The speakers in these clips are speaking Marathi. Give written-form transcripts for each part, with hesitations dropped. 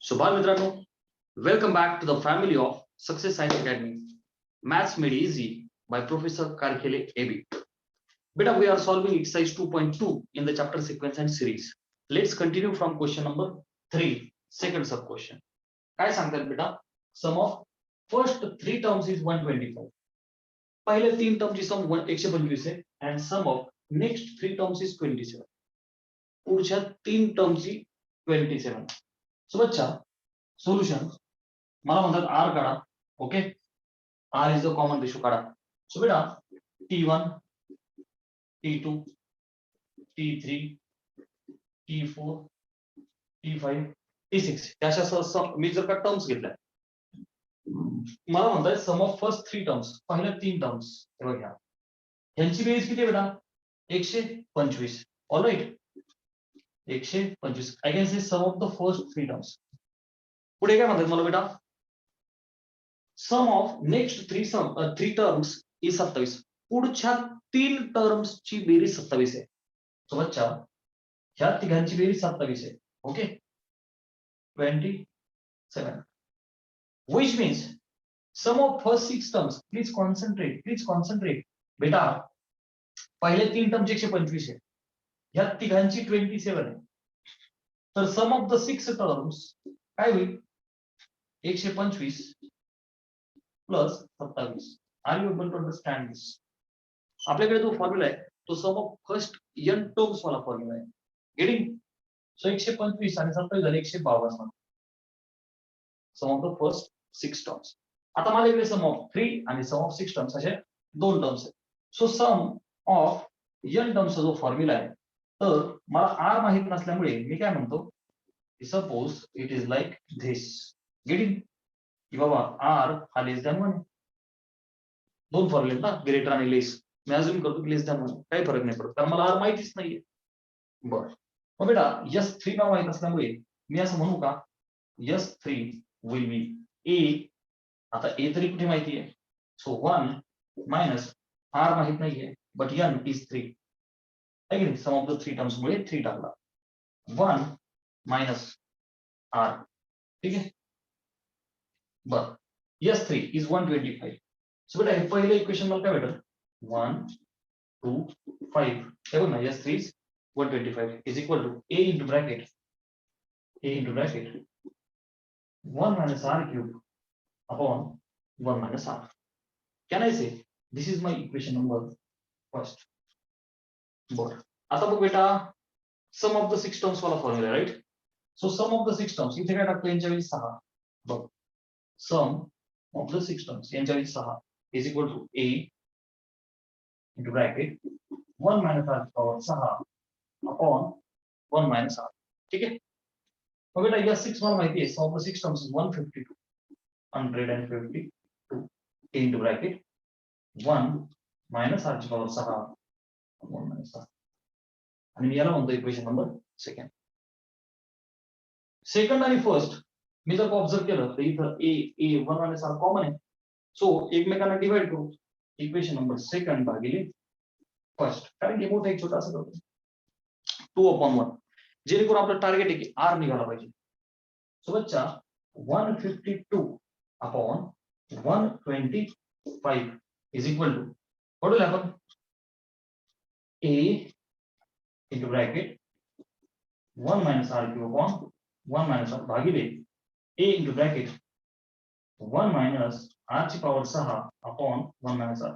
So, मित्रांनो, welcome back to the family of Success Science Academy. Maths Made Easy by Professor Karkhele AB. Beta, we are solving exercise 2.2 in the chapter sequence and series. Let's continue from question number 3, second sub question. काय सांगतात बेटा? Sum of first three terms is 125. पहिले तीन टर्मची सम 125 आहे and sum of next three terms is 27. पुढच्या तीन टर्मची 27. So बच्चा सोल्युशन मला म्हणतात आर काढा. Okay, r is the common ratio काढा. सो बेटा T1 T2 T3 T4 T5 T6 त्याच्या मी जर का टर्म्स घेतल्या, मला म्हणताय सम ऑफ फर्स्ट थ्री टर्म्स, पहिल्या तीन टर्म्स हे बघा, यांची बेरीज किती आहे बेटा? 125. Alright, 125. I can say sum of the first three terms. पुढे काय म्हणतात मला बेटा? Sum of next three terms is 27. पुढच्या तीन टर्म्सची बेरीज 27 आहे. सो बच्चा ह्या तिघांची बेरीज 27 आहे. Okay, 27. Which means sum of first six terms, please concentrate. बेटा पहिले तीन टर्मचे 125 आहे, ह्या तिघांची 27 आहे. तर sum of the six terms काय होईल? 125 plus 27. Are you able to understand this? आपल्याकडे जो फॉर्म्युला आहे तो sum of first n terms वाला फॉर्म्युला आहे. गेटिंग? सो 125 आणि 27 झाले 152. Sum of the first six terms. आता माझ्याकडे सम ऑफ 3 आणि सम ऑफ 6 टर्म्स असे दोन टर्म्स आहेत. सो सम ऑफ n टर्म्सचा जो फॉर्म्युला आहे, तर मला r माहित नसल्यामुळे मी काय म्हणतो, suppose it is like this. Getting? की बाबा r हा लेस दॅन 1. दोन फॉर्म्युले ना, ग्रेटर आणि लेस. मी अजून करतो की लेस दॅन 1, काही फरक नाही पडत कारण मला r माहितीच नाहीये. बरं, मग बेटा S3 नाव माहित असल्यामुळे मी असं म्हणू का, S3 विल बी a. आता a तरी कुठे माहिती आहे? सो 1 मायनस r माहित नाहीये, बट n इज 3. आहे की नाही? सम ऑफ द थ्री टर्म्स मुळे 3 टाकला. 1 मायनस r. ठीक आहे. बर, S3 इज 125. सो बेटा हे पहिलं इक्वेशन मला काय भेटल? 1 2 5. हे बघ ना, S3 is 125 is equal to a into bracket 1 minus r cube upon 1 minus r. Can I say this is my equation number first? बरं, आता बघ बेटा, sum of the six terms वाला formula, right? So sum of the six terms इथे काय टाकतो? यांच्या वेळी 6. बघ, sum of the six terms यांच्या वेळी 6 is equal to a into bracket 1 minus r power 6 upon 1 minus r. ठीक आहे. मग बेटा या 6 मला माहिती आहे, sum of the six terms is 152 into bracket 1 minus r ची पॉवर 6 1 minus r. आणि मी याला म्हणतो इक्वेशन नंबर सेकंड आणि फर्स्ट मी जर ऑब्झर्व केलं तर इथं a 1 minus r कॉमन आहे. सो एकमेकांना डिवाइड करू. इक्वेशन नंबर सेकंड भागिले फर्स्ट, कारण की मोठा एक छोटा असं करतो 2/1, जेणेकरून आपलं टार्गेट आहे की r निघाला पाहिजे. सो बच्चा 152 upon 125 is equal to what will happen? a into bracket 1 minus r cube upon 1 minus r भागिले a into bracket 1 minus r ची power 6 upon 1 minus r.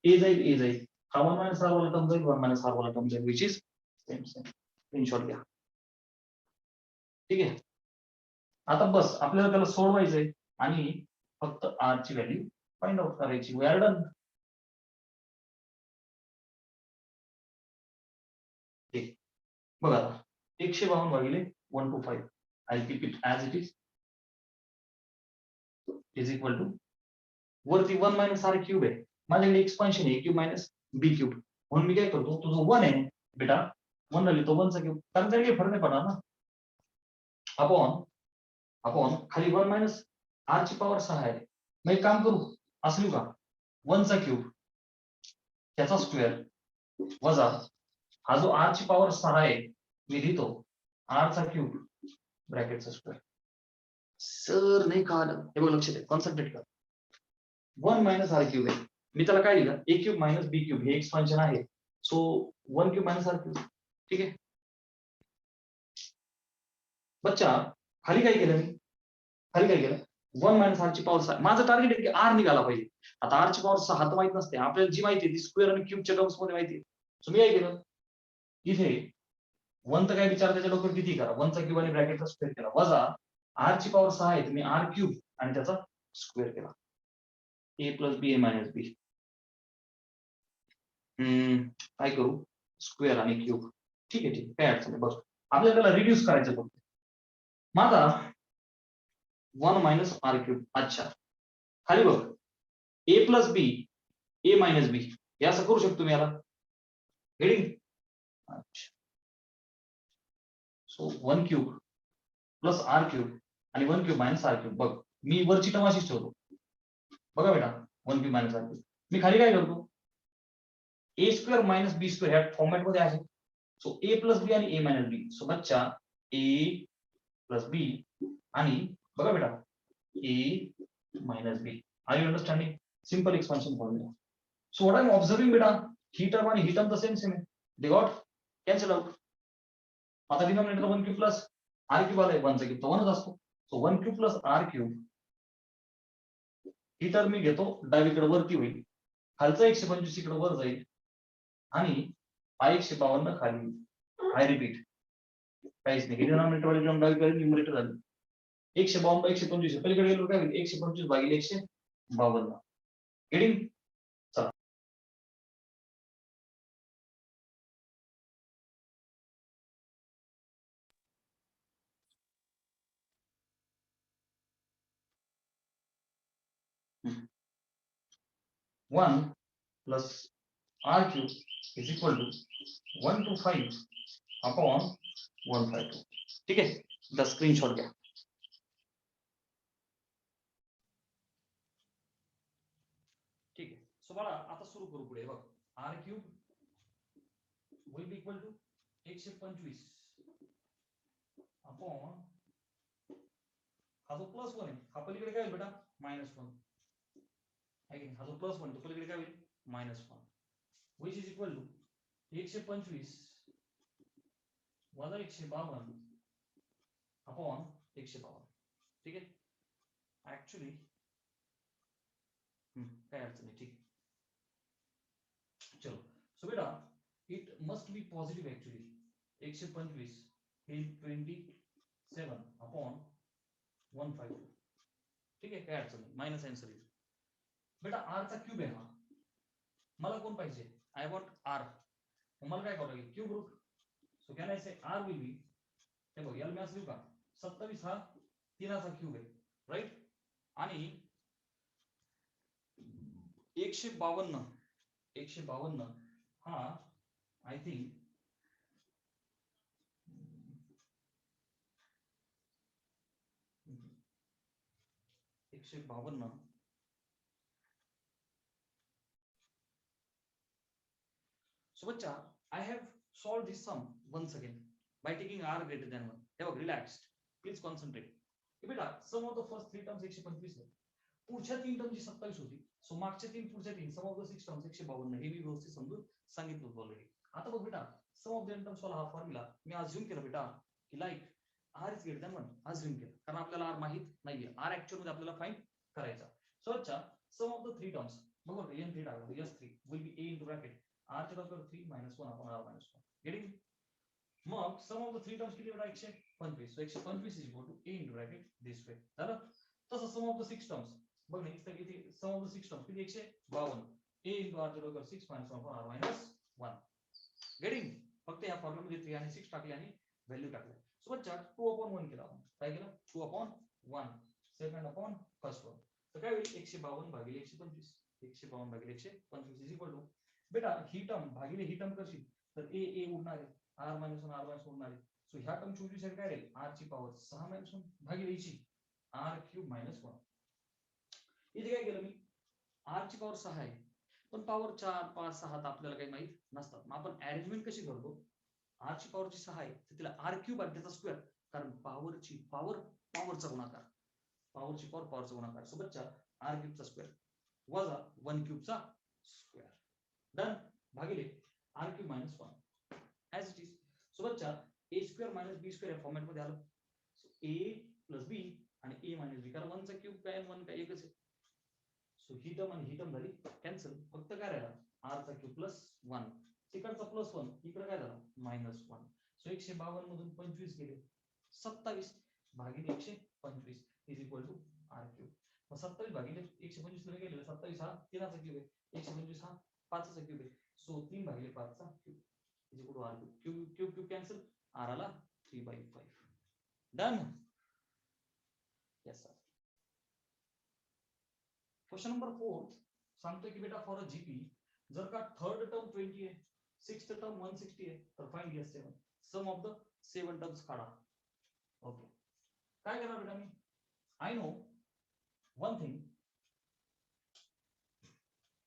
a जाईल हा 1 minus r वाला टर्म जाईल, 1 minus r वाला टर्म जाईल, which is same. In short घ्या. ठीक आहे. आता बस आपल्याला त्याला सोडवायचंय आणि फक्त r ची व्हॅल्यू फाइंड आउट करायची. We are done. ठीक, बघा आता 152 भागिले 125. I keep it as it is equal to वरती 1 मायनस r क्यूब आहे, माझ्याकडे एक्सपान्शन आहे क्यूब मायनस b क्यूब. म्हणून मी काय करतो, तो जो 1 आहे बेटा 1 झाली तो 1 चा क्यूब, कारण त्याला काही फरक नाही पडणार ना. अपॉन खाली 1 मायनस r ची पॉवर 6 आहे. मग एक काम करू, असं लिहू का, 1 चा क्यूब त्याचा स्क्वेअर वजा हा जो r ची पॉवर 6 आहे मी लिहितो r चा क्यूब ब्रॅकेटचा स्क्वेअर. सर नाही कळलं, हे बघ लक्ष दे, कॉन्सन्ट्रेट कर. 1 मायनस आर क्यूब आहे, मी त्याला काय लिहिलं, a cube minus b cube हे एक्सपान्शन आहे. So 1 cube minus r cube. ठीक आहे बच्चा, खाली काय केलं मी, खाली काय केलं, 1 मायनस आर ची पॉवर 6. माझं टार्गेट आहे की आर निघाला पाहिजे. आता आर ची पॉवर 6 तर माहित नसते आपल्याला, जी माहिती आहे ती स्क्वेअर आणि क्यूबच्या टर्म्स मध्ये माहिती आहे. सो मी काय केलं, इथे 1 तर काय विचार, त्याच्या डोक्यावर किती करा, 1 चा क्यूब आणि ब्रॅकेटचा स्क्वेअर केला, वजा आर ची पॉवर 6 आहे, तुम्ही आर क्यूब आणि त्याचा स्क्वेअर केला, ए प्लस बी ए मायनस बी. काय करू, स्क्वेअर आणि क्यूब. ठीक आहे, काय अडचण नाही. बघ आपल्याला त्याला रिड्यूस करायचं फक्त. माझा 1 मायनस आर क्यूब. अच्छा, खाली बघ, ए प्लस बी ए मायनस बी, हे असं करू शकतो मी याला, हेडिंग. अच्छा, so 1 cube plus r cube आणि 1 क्यूब मायनस आर क्यूब. बघ मी वरची टर्म अशीच ठेवतो, बघा बेटा, 1 क्यूब मायनस आर क्यूब. मी खाली काय करतो, ए स्क्वेअर मायनस बी स्क्वेअर ह्या फॉर्मॅट मध्ये आहे. सो ए प्लस बी आणि ए मायनस बी. सो बच्चा ए प्लस बी आणि बघा बेटा A minus B. Are you understanding? Simple expansion formula. So what I am observing बेटा, ही टर्म आणि ही टर्म द सेम आहे, दे गॉट कॅन्सल आउट. आता denominator 1 cube plus r cube आलाय, 1 चा क्यूब तर 1च असतो. सो 1 क्यूब प्लस आर क्यूब, ही टर्म मी घेतो डावीकडे वरती होईल, खालचा 125 इकडे वर जाईल आणि हा 152 खाली. आय रिपीट, काहीच नाही, डिनॉमिनेटर वाली टर्म डावीकडे, न्यूमरेटर झाली 152 बाय 125, पलीकडे गेलो काय होईल, 125 भागिले 152. गेटिंग? चला, one plus r cube is equal to 125 upon 152. ठीक आहे, द स्क्रीनशॉट घ्या. ठीक आहे, सो बाळा आता सुरू करू पुढे. बघ, r cube will be equal to 125 upon, हा जो प्लस 1 आहे हा पलीकडे काय होईल बेटा, -1 आहे की, हा जो प्लस 1 तो पलीकडे काय होईल, -1, विच इज इक्वल टू 125 वजा 152 अपॉन 152. ठीक आहे, ऍक्च्युली काय अडचण नाही, ठीक. चलो, सो बेटा it must be positive actually. 125 हे 27 अपॉन 152. ठीक आहे, काय अडचण नाही, मायनस आन्सर येईल. बेटा आर चा क्यूब आहे हा, मला कोण पाहिजे, आय वॉन्ट आर. मला काय करावं लागेल, cube root. So can I say r will be, हे बघ याला मी असं लिहू का, 27 हा 3चा क्यूब आहे, राईट. आणि 152 हा आय थिंक 152. So बच्चा, I have solved this sum once again by taking r greater than 1. हे बघ, relaxed, please concentrate. बेटा sum of the first 3 terms 125 आहे, पुढच्या 3 टर्मची 27 होती. सो मागच्या 3 पुढच्या 3 सम ऑफ द 6 टर्म्स 152. हे मी व्यवस्थित समजून सांगितलं होतं ऑलरेडी. आता बघ बेटा, sum of the n terms वाला हा फॉर्म्युला मी अज्युम केला बेटा की like r is greater than 1, assume केलं, कारण आपल्याला r माहित नाहीये, r ऍक्च्युअल मध्ये आपल्याला फाइंड करायचा. सो अच्छा, सम ऑफ द 3 टर्म्स बघ, n3 टाकला, s3 will be a into bracket r च्या बरोबर 3 - 1 upon r - 1. गेटिंग? मग सम ऑफ द 3 टर्म्स किती बेटा, 125. So 125 is equal to a into bracket this way. झालं. तसं सम ऑफ द 6 टर्म्स बघ ना, इथे किती सम ऑफ द 6 टर्म्स किती, 152. a into r च्या बरोबर 6 - 1 upon r - 1. गेटिंग? फक्त या फॉर्म्युला मध्ये 3 आणि 6 टाकले आणि व्हॅल्यू टाकले. सो बच्चा 2/1 केला आपण, काय केलं, 2/1 सेकंड अपॉन फर्स्ट वन. तर काय होईल, 152 भागिले 125, 152 भागिले 125 इज इक्वल टू, बेटा ही टर्म भागिले ही टर्म करशील तर a उडणार आहे, r - 1 r - 1 उडणार आहे. सो ह्या टर्मची व्हॅल्यू साठी काय राहील, r ची पॉवर 6 - 1 भागिले ची r क्यूब - 1. इथे काय केलं मी, r ची पॉवर 6 आहे, पण पॉवर 4 5 6 आपल्याला काही माहित नसतात. मग आपण अरेंजमेंट कशी करतो, r ची पॉवर 6 आहे तर तिला r क्यूब आणि त्याचा स्क्वेअर, कारण पॉवरची पॉवरचा गुणाकार. पॉवरची पॉवरचा गुणाकार. सो बच्चा r क्यूबचा स्क्वेअर वजा 1 क्यूबचा स्क्वेअर डन भागिले r cube minus 1 as it is. So बच्चा a square minus b square या फॉर्मॅट मध्ये आलं. सो a प्लस b आणि a मायनस b, कारण 1 चा क्यूब काय 1 काय एकच आहे. सो ही टर्म आणि ही टर्म झाली कॅन्सल. फक्त काय राहिला r चा क्यूब प्लस 1, तिकडचा प्लस 1 इकडे काय झाला मायनस 1. सो 152 मधून 25 गेले 27 भागिले 125 is equal to r cube. मग 27 भागिले 125 ला गेले 27 हा 3 चा क्यूब आहे, 125 हा 5 चा क्यूब आहे. सो 3 भागिले 5 चा cube is equal to r cube. Cube cube cube cancel, r आला 3/5. Done. Yes sir. Question number 4 सांगतोय की बेटा फॉर अ जीपी जर का थर्ड टर्म 20 आहे, सिक्स्थ टर्म 160 आहे, तर find S 7 sum of the 7 terms काढा. ओके काय करणार बेटा मी, आय नो वन थिंग.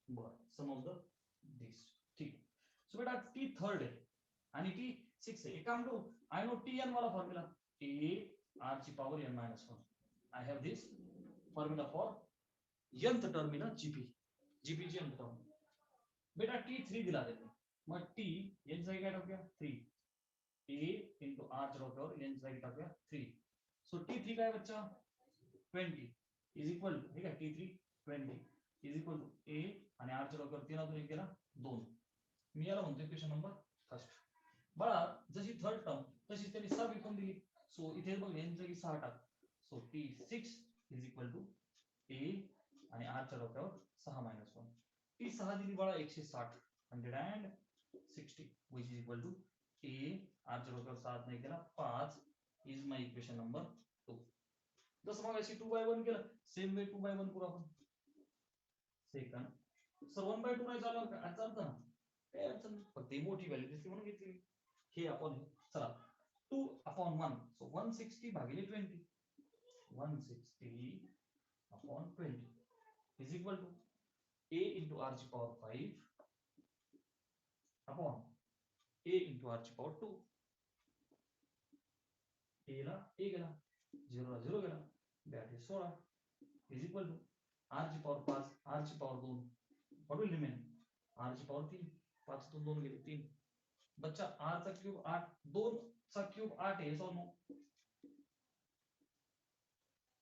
बर सम ऑफ द दिस ठीक. सो बेटा टी थर्ड आहे आणि टी 6 आहे. एक काम करू, आय नो टी एन वाला फॉर्म्युला ए आर ची power n minus 1. I have this formula for nth term in GP. GP ची nth टर्म बेटा t3 दिला त्यांनी. मग t n चा काय टाकूया 3, a into r च्या डोक्यावर n चा टाकूया 3. सो t3 काय बच्चा 20 इज इक्वल टू, ठीक आहे t3 20 is equal to a आणि r च्या डोक्यावर 3 अजून एक गेला 2. मी याला म्हणतो इक्वेशन नंबर फर्स्ट. बाळा जशी थर्ड टर्म तशी त्यांनी सब विकून दिली. सो इथे बघ n चा 6 टाक. So t6 is equal to a आणि r च्या डोक्यावर 6 मायनस 1. ती 6 दिली बाळा 160 160 which is equal to a r च्या डोक्यावर 7 नाही केला 5 is my equation number 2. जसं मग अशी 2/1 केलं सेम वे 2/1 करू आपण. सेकंड सर 1/2 नाही चालणार का, आज चालतं ना, काय अडचण नाही, फक्त मोठी व्हॅल्यू दिसली म्हणून घेतली हे आपण. चला 2/1 सो 160 भागिले 20 160 upon 20 is equal to a into r ची power 5 upon a into r ची पॉवर 2. a ला a गेला 0 ला 0 गेला that is 16 is equal to r ची पॉवर 5 r ची power 2 what will remain r ची पॉवर 3 5 तून 2 गेले 3. बच्चा r चा क्यूब 8 2 चा क्यूब 8 आहे सोनो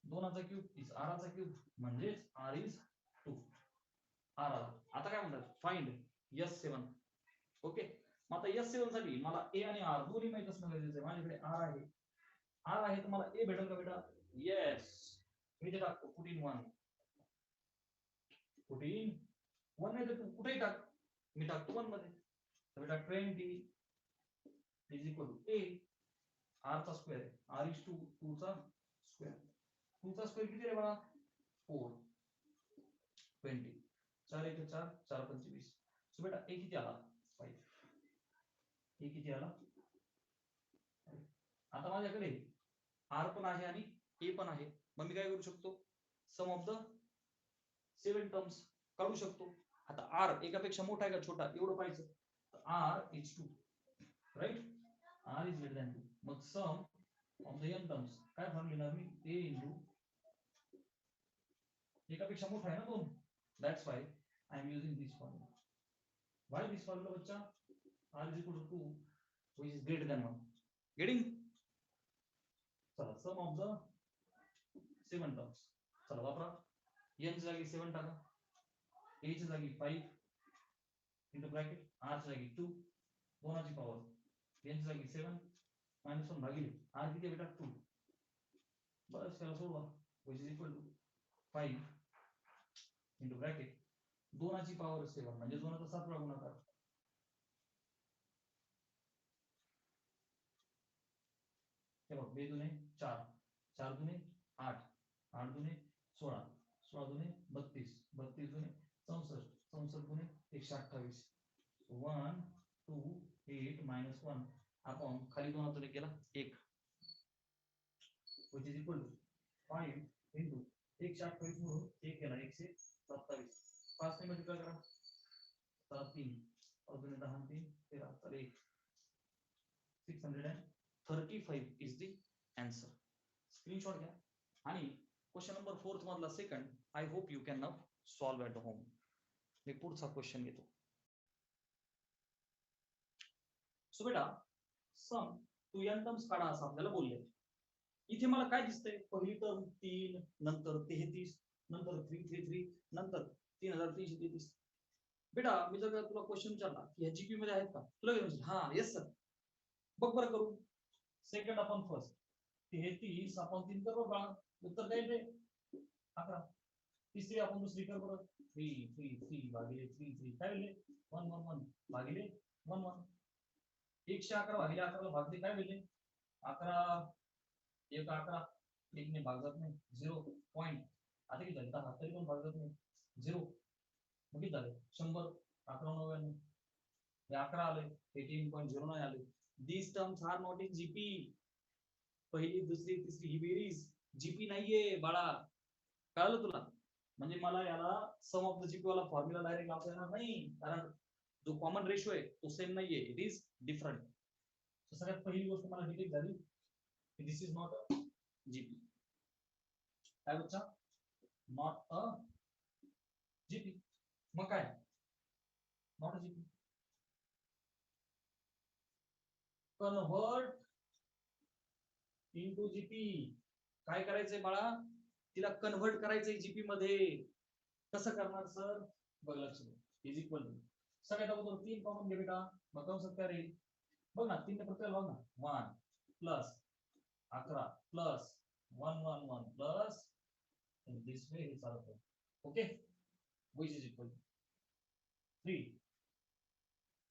2 चा क्यूब इज r चा क्यूब म्हणजे r इज 2. r आला. आता काय म्हणतात फाइंड s7. ओके मग आता s7 साठी मला a आणि r दोन्ही माहित असणं गरजेचं आहे. माझ्याकडे r आहे तर मला a भेटेल का बेटा, येस. मी ते टाकतो पुटिन 1 नाही तर तू कुठेही टाक, मी टाकतो 1 मध्ये. तर बेटा 20 is equal to a r चा स्क्वेअर r इज 2 2 चा स्क्वेअर 2 चा स्क्वेअर किती रे बाळा 4 20 4 1 4 4 25. सो बेटा a किती आला 5. a किती आला. आता माझ्याकडे r पण आहे आणि a पण आहे. मग मी काय करू शकतो सम ऑफ द 7 टर्म्स काढू शकतो. आता r एकापेक्षा मोठा आहे का छोटा एवढं पाहिजे. r is 2 right, r is greater than 2. मग सम ऑफ द n टर्म्स काय फॉर्म लिहिणार मी a into एकापेक्षा मोठा आहे ना 2. That's why I am using this formula. Why this formula बच्चा, r is equal to 2 which is greater than 1. Getting? चला sum of the 7 terms. चला वापरा. n च्या जागी 7 टाका, a च्या जागी 5 into bracket r च्या जागी 2 दोनाची पॉवर n च्या जागी 7 minus 1 भागिले r किती बेटा 2. बस त्याला सोडवा which is equal to 5 into bracket दोनाची power 7 म्हणजे 2चा 7 वेळा गुणाकार. हे बघ 2 दुने 4 4 दुने 8 8 दुने 16 16 दुने 32 32 दुने 64 64 दुने 128. 1 2 8 minus 1 अपॉन खाली 2 हातून केला 1 which is equal to 5 into 128 म्हणून 1 केला 127. 5 ने मल्टिप्लाय करा 7 3 अजून 10 3 13 तर 1 635 इज द आन्सर. स्क्रीनशॉट घ्या आणि क्वेश्चन नंबर 4 मधला second. I hope you can now solve at home. मी पुढचा क्वेश्चन घेतो. सो बेटा सम टू एन टर्म्स काढा असं आपल्याला बोलले. इथे मला काय दिसतंय, पहिली टर्म 3, नंतर 33, नंतर 333, नंतर 3333. बेटा मी जर तुला क्वेश्चन विचारला की ह्या जीपी मध्ये आहेत का, तुला काय म्हणशील? हा येस सर. बघ बरं करू. सेकंड आपण फर्स्ट 33 आपण 3 कर बघा, उत्तर काय रे? 11. तिसरी आपण दुसरी कर बरं, 3 भागिले 3 काय होईल? 1 भागिले 1 111 भागिले 11 ला भागले काय होईल? 11 1 11 1 ने भाग जात नाही 0 पॉइंट. आता किती झाले? 10 तरी पण भाग जात नाही 0. मग किती झाले? 100. 11 99 हे 11 आले, 18.09 आले. These terms are not in GP. पहिली दुसरी तिसरी ही बेरीज जीपी नाहीये बाळा, कळलं तुला? म्हणजे मला याला सम ऑफ द जीपी वाला फॉर्म्युला डायरेक्ट लावता येणार नाही, कारण जो कॉमन रेशो आहे तो सेम नाहीये, इट इज डिफरंट. सगळ्यात पहिली गोष्ट मला डिटेक्ट झाली की दिस इज नॉट अ जीपी. काय बच्चा? Not a GP. मग काय? Not a GP. Convert into GP. काय करायचंय बाळा? तिला कन्वर्ट करायचंय जीपी मध्ये. कसं करणार सर? बघ लक्ष दे. इज इक्वल टू सगळ्यात अगोदर 3 कॉमन घे बेटा, मग कंसात काय राहील? बघ ना 3 ने प्रत्येक बघ ना 1 plus 11 plus 1 plus this way हे चालतं. Okay, which is equal to 3.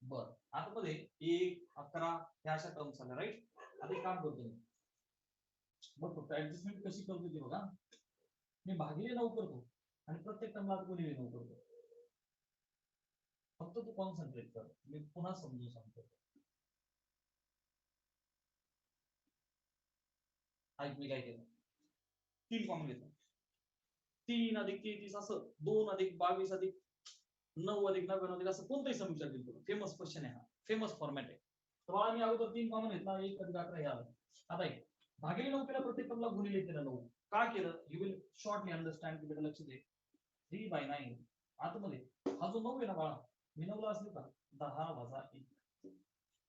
बर आतमध्ये 1 11 ह्या अशा टर्म्स आल्या राईट. आता एक काम करतो मी, बघ फक्त ऍडजस्टमेंट कशी करतो ती बघा. मी भागिले 9 करतो आणि प्रत्येक टर्मला गुणिले 9 करतो. फक्त तू कॉन्सन्ट्रेट कर, मी पुन्हा समजून सांगतो. ऐक मी काय केलं. 3 कॉमन घेतलं, 3 अधिक 33 असं 2 अधिक 22 अधिक 9 अधिक 99 असं कोणताही सम विचारतील तुला. फेमस क्वेश्चन आहे हा, फेमस फॉर्मॅट आहे. तर मला मी अगोदर 3 कॉमन घेतला, 1 अधिक 11 हे आलं. आता एक भागिले 9 केला, प्रत्येक टर्मला गुणिले केलं 9. का केलं? You will shortly understand. बेटा लक्ष दे. 3/9 आतमध्ये हा जो 9 आहे ना बाळा, मी 9 ला असेल का 10 वजा 1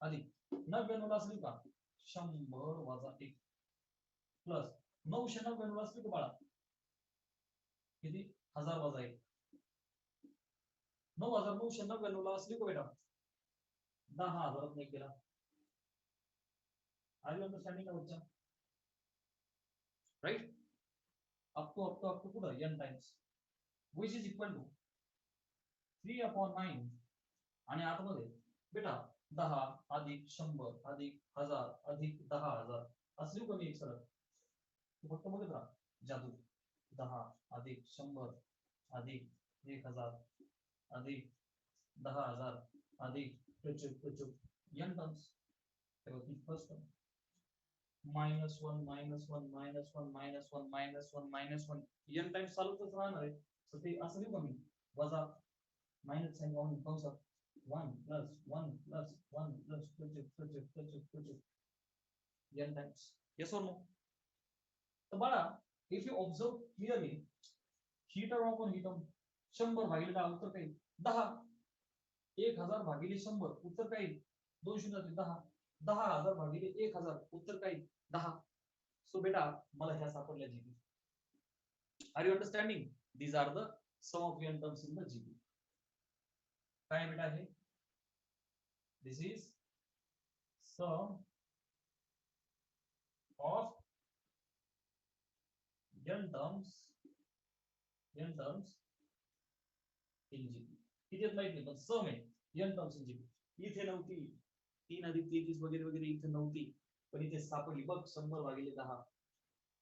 अधिक 99 ला असेल का 100 वजा 1 प्लस 999 ला असेल का बाळा किती 1000 वजा 1 9999 ला असली का बेटा 10,000 ने केला. आर यू अंडरस्टँडिंग का बच्चा? राइट. अप टू पुढे n times which is equal to 3/9 आणि आतमध्ये बेटा 10 अधिक 100 अधिक 1000 अधिक 10,000 असली कोणी एक सरळ फक्त बघत राहा. जादू 10 अधिक 100 अधिक 1000 अधिक 10,000 अधिक n terms. First term -1 -1 -1 -1 -1 -1 n times चालूच राहणार आहे. तर ते असं लिहू का मी वजा माइनस साइन ऑन कंसात 1 plus 1 plus 1 plus n times. Yes और नो? तर बाळा if you observe clearly he term आपण ही टर्म 100 भागिले 10 उत्तर काय 10. 1000 भागिले 100 उत्तर काय 2 शून्य 10. 10,000 भागिले 1000 उत्तर काय 10. सो बेटा मला ह्या सापडल्या GP. Are you understanding? These are the sum of n terms in the GP. काय बेटा आहे? This is sum of n terms in GP. किती आहेत माहित नाही पण सम आहे n टर्म्स इन जीपी. इथे नव्हती 3 अधिक 33 वगैरे वगैरे इथे नव्हती, पण इथे सापडली बघ 100 भागिले 10.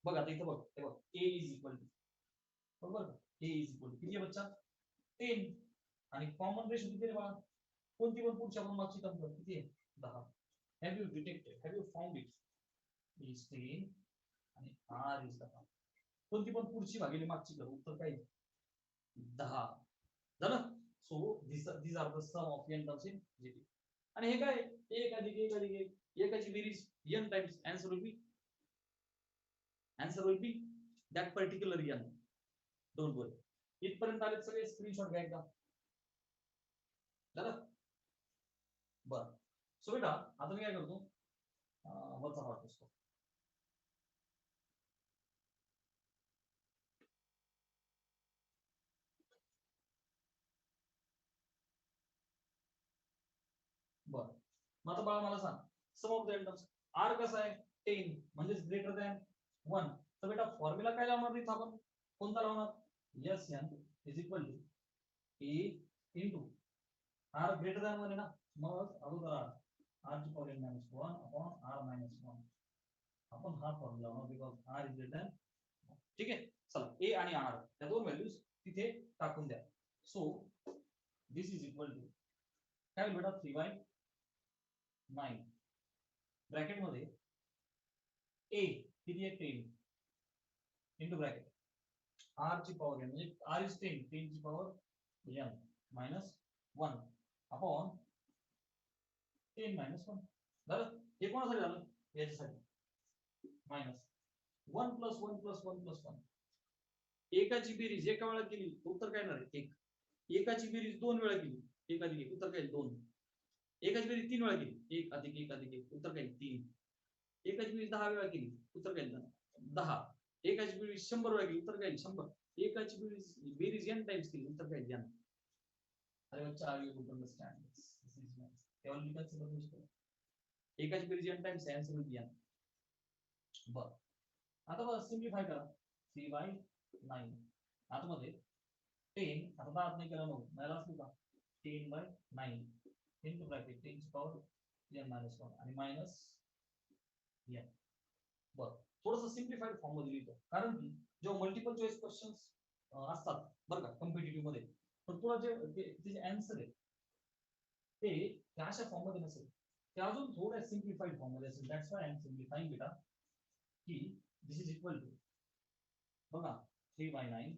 बघ आता इथे बघ, हे बघ a इज इक्वल टू बरोबर a इज इक्वल टू किती आहे बच्चा 10 आणि कॉमन रेशो किती आहे बाळा कोणती पण पुढच्या आपण मागची टर्म कर किती आहे 10. Have you detected, have you found it? Is 10 आणि r इज 10. कोणती पण पुढची भागिले मागची कर उत्तर काय 10 झालं. So these are the sum of n terms in GP. आणि हे काय 1 अधिक 1 अधिक 1 एकाची बेरीज n times. Answer will be that particular n. Don't worry. इथपर्यंत आले सगळे स्क्रीनशॉट घ्या एकदा. झालं? बर. सो बेटा आता मी काय करतो, वरचा पार्ट असतो. बर. मग आता बाळा मला सांग, सम ऑफ द एल्डम्स आर कसा आहे 10 म्हणजे ग्रेटर दॅन 1. तर बेटा फॉर्म्युला काय लावणार इथं आपण? कोणता लावणार? S n is equal to a into r greater than 1 आहे ना, मग अगोदर आर ची पॉवर n - 1 अपॉन आर - 1 आपण हा फॉर्म्युला लावणार because r is greater than. ठीक आहे. चला ए आणि आर या दोन व्हॅल्यूज तिथे टाकून द्या. So this is equal to काय होईल बेटा 3/9 ब्रॅकेट मध्ये ए किती आहे 10 इंटू ब्रॅकेट आर ची पॉवर n म्हणजे आर इज 10 10 ची power n minus 1 upon 10 minus 1. झालं? हे कोणासाठी झालं? याच्यासाठी मायनस 1 प्लस 1 प्लस 1 प्लस 1. एकाची बेरीज एका वेळा केली उत्तर काय येणार आहे? 1. एकाची बेरीज 2 वेळा केली 1 अधिक 1 उत्तर काय येईल? 2. एकाची बेरीज 3 वेळा केली 1 अधिक 1 अधिक 1 उत्तर काय येईल? 3. एकाची बेरीज 10 वेळा केली उत्तर काय येईल? 10. एकाची बेरीज 100 वेळा केली उत्तर काय येईल? 100. एकाची बेरीज n टाइम्स केली उत्तर काय येईल? n. अरे बच्चा are you good understand this is nice. केवळ लिखायचं बघ मिस्टर. एकाची बेरीज n times answer will be n. बर. आता बघ सिम्प्लिफाय करा 3/9 आतमध्ये 10 आता बाद नाही केला मग मला असू का 10/9 into ब्रॅकेट 10 ची पॉवर n - 1 आणि मायनस n. बर. थोडंसं सिम्प्लिफाईड फॉर्म मध्ये लिहितो कारण की जेव्हा मल्टिपल चॉईस क्वेश्चन्स असतात बरं का कॉम्पिटिटिव्ह मध्ये, तर तुला जे त्याचे आन्सर आहे ते अशा फॉर्म मध्ये नसेल, ते अजून थोड्या सिम्प्लिफाईड फॉर्म मध्ये असेल. दॅट्स व्हाय आय एम सिम्प्लिफाईंग बेटा की दिस इज इक्वल टू बघा 3/9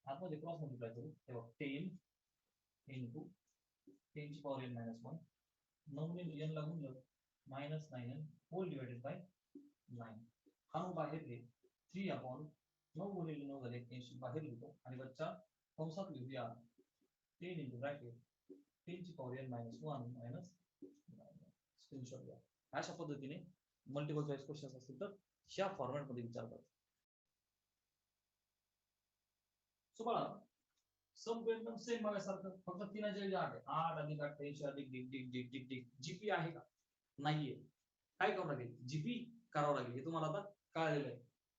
आतमध्ये क्रॉस मल्टिप्लाय करू तेव्हा 10 इंटू 10 ची पॉवर n - 1 9 ने n लागून minus 9n hole divided by 9. हा मग बाहेर घे 3 अपॉन 9 गुणिले 9 झाले 81 बाहेर लिहितो आणि वरच्या कंसात लिहूया 10 इंटू ब्रॅकेट 10 ची पॉवर n - 1 मायनस स्क्रीनशॉट घ्या. अशा पद्धतीने मल्टिपल चॉईस क्वेश्चन्स असतील तर ह्या फॉर्मॅट मध्ये विचारतात. सो बघा सम एकदम सेम बघायसारखं फक्त 3 च्या 8 अधिक 88 अधिक डिग डिग डिग डिग डिग जीपी आहे का? नाहीये. काय करावं लागेल? जीपी करावं लागेल. हे तुम्हाला आता कळलेलं आहे.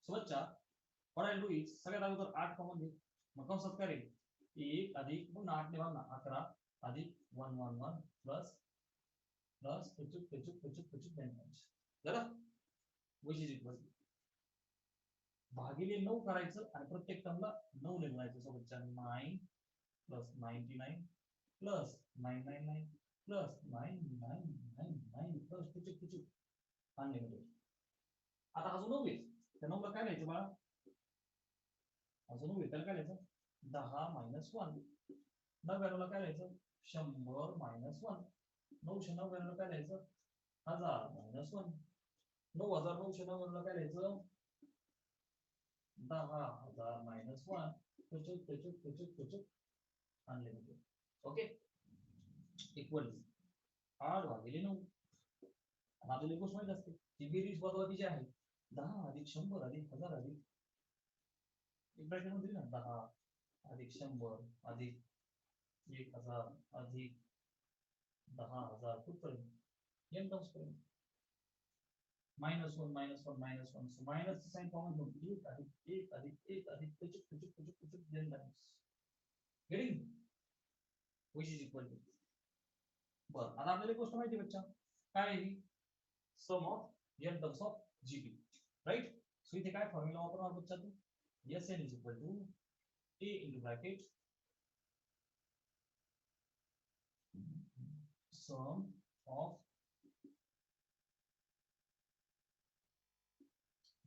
सो बच्चा व्हॉट आय डू इज सगळ्यात अगोदर 8 कॉमन घे मग कंसात काय राहील 1 अधिक मग 8 ने भाग ना 11 अधिक 111 प्लस प्लस कुचुक 10 झालं. विच इज इक्वल भागिले 9 करायचं आणि प्रत्येक टर्मला 9 ने गुणायचं. सोबतच्या 9 प्लस 99 प्लस 999 प्लस 9999 प्लस कुचुक अनलिमिटेड. आता अजून 9 आहे त्या 9 ला काय लिहायचं बाळा? अजून 9 आहे त्याला काय लिहायचं? 10 मायनस 1. 99 काय लिहायचं? 100 मायनस 1. 999 काय लिहायचं? 1000 मायनस 1. 9999 काय लिहायचं? 10,000 मायनस 1 कुचुक अनलिमिटेड. ओके इक्वल 8 भागिले 9. आपल्याला गोष्ट माहित असते ती बेरीज वजाबाकी जी आहे 10 अधिक 100 अधिक 1000 अधिक एक ब्रॅकेट मध्ये ना 10 अधिक 100 अधिक 1000 अधिक 10,000 कुठपर्यंत n टर्म्स पर्यंत -1 -1 -1 सो मायनस साइन कॉमन घेऊन 1 अधिक 1 अधिक 1 अधिक कुचुक n times getting which is equal to. बरं आता आपल्याला गोष्ट माहिती बच्चा काय आहे ही sum of n terms of GP right. So इथे काय फॉर्म्युला वापरणार बच्चा तू Sn is equal to a into bracket sum of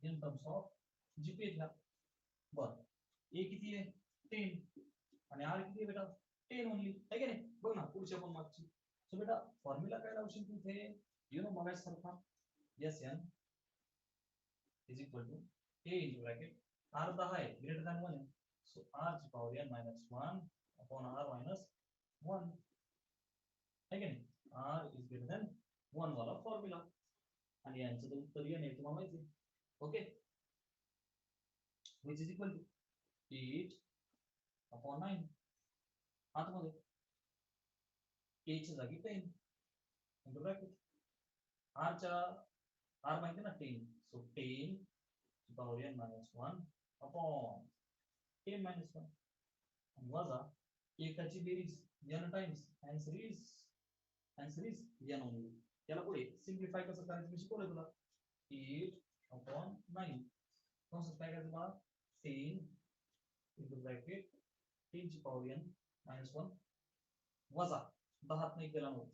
in terms of GPA घ्या. बर a किती आहे 10 आणि r किती आहे बेटा 10 ओनली आहे की नाही. बघ ना पुढच्या पण मागची. सो बेटा फॉर्म्युला काय लावशील तू इथे यू नो बघायचं सारखा Sn is equal to a into bracket r 10 आहे ग्रेटर दॅन 1 आहे सो r ची पॉवर n - 1 अपॉन r - 1 है की नाही r इज ग्रेटर दॅन 1 वाला फॉर्म्युला आणि यांचं तर उत्तर n आहे तुम्हाला माहिती आहे okay which is equal to 8 upon 9 आतमध्ये a च्या जागी 10 into bracket r च्या r माहिती ना 10 so 10 to power n minus 1 upon 10 minus 1 आणि वजा एकाची बेरीज n times answer is n only याला पुढे सिम्प्लिफाय कसं करायचं मी शिकवलं तुला 8 upon 9 कसं काय करायचं मला 10 into bracket 10 ची पॉवर n minus 1 वजा 10 नाही केला नव्हतं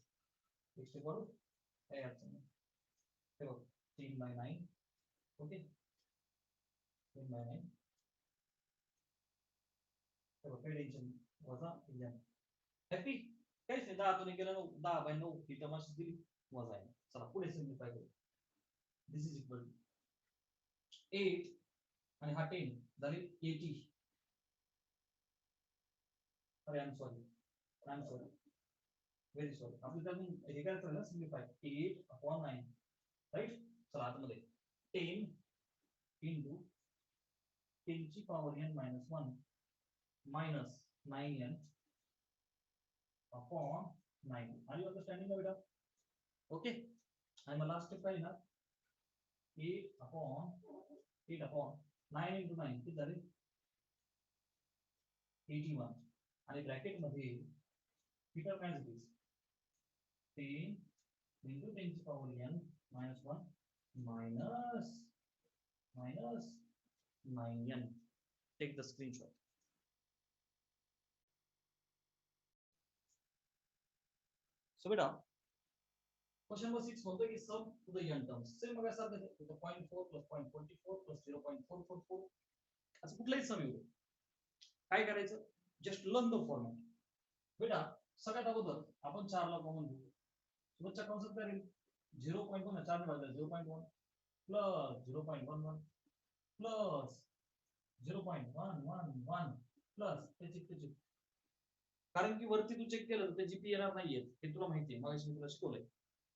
एक्स्ट्रा करू काय अडचण नाही हे बघ 3 by 9 ओके 3 by 9 हे बघ काय टेन्शन वजा n हॅपी काहीच नाही 10 नाही केला 10 by 9 ही टर्म दिली वजा आहे चला पुढे सिम्प्लिफाय करू दिस इज इक्वल टू 8 आणि हा 10 झाले 80 अरे I am sorry very sorry आपल्याला हे काय करायचं सिम्प्लिफाय 8 upon 9 राईट चला आतमध्ये 10 into 10 ची power n minus 1 minus 9n upon 9 are you understanding now बेटा ओके आणि मग लास्ट स्टेप काय ना 8 upon 9 into 9 किती झाले 81 आणि ब्रॅकेट मध्ये थीटा काय झाली 10 into 10 ची power n minus 1 minus 9n take the screenshot so बेटा क्वेश्चन नंबर 6 म्हणतोय की sum to the n terms same बघा सारखं आहे 0.4 + 0.44 + 0.444 असं कुठलाही सम येऊ काय करायचं जस्ट लर्न द फॉर्मॅट बेटा सगळ्यात अगोदर आपण 4 ला कॉमन घेऊ सोबतचा कॉन्सेप्ट काय राहील 0.1 4 ने भागले 0.1 प्लस 0.11 प्लस 0.111 प्लस त्याची कारण की वरती तू चेक केलं तर ते जीपी येणार नाहीये हे तुला माहिती आहे मगाशी मी तुला शिकवलंय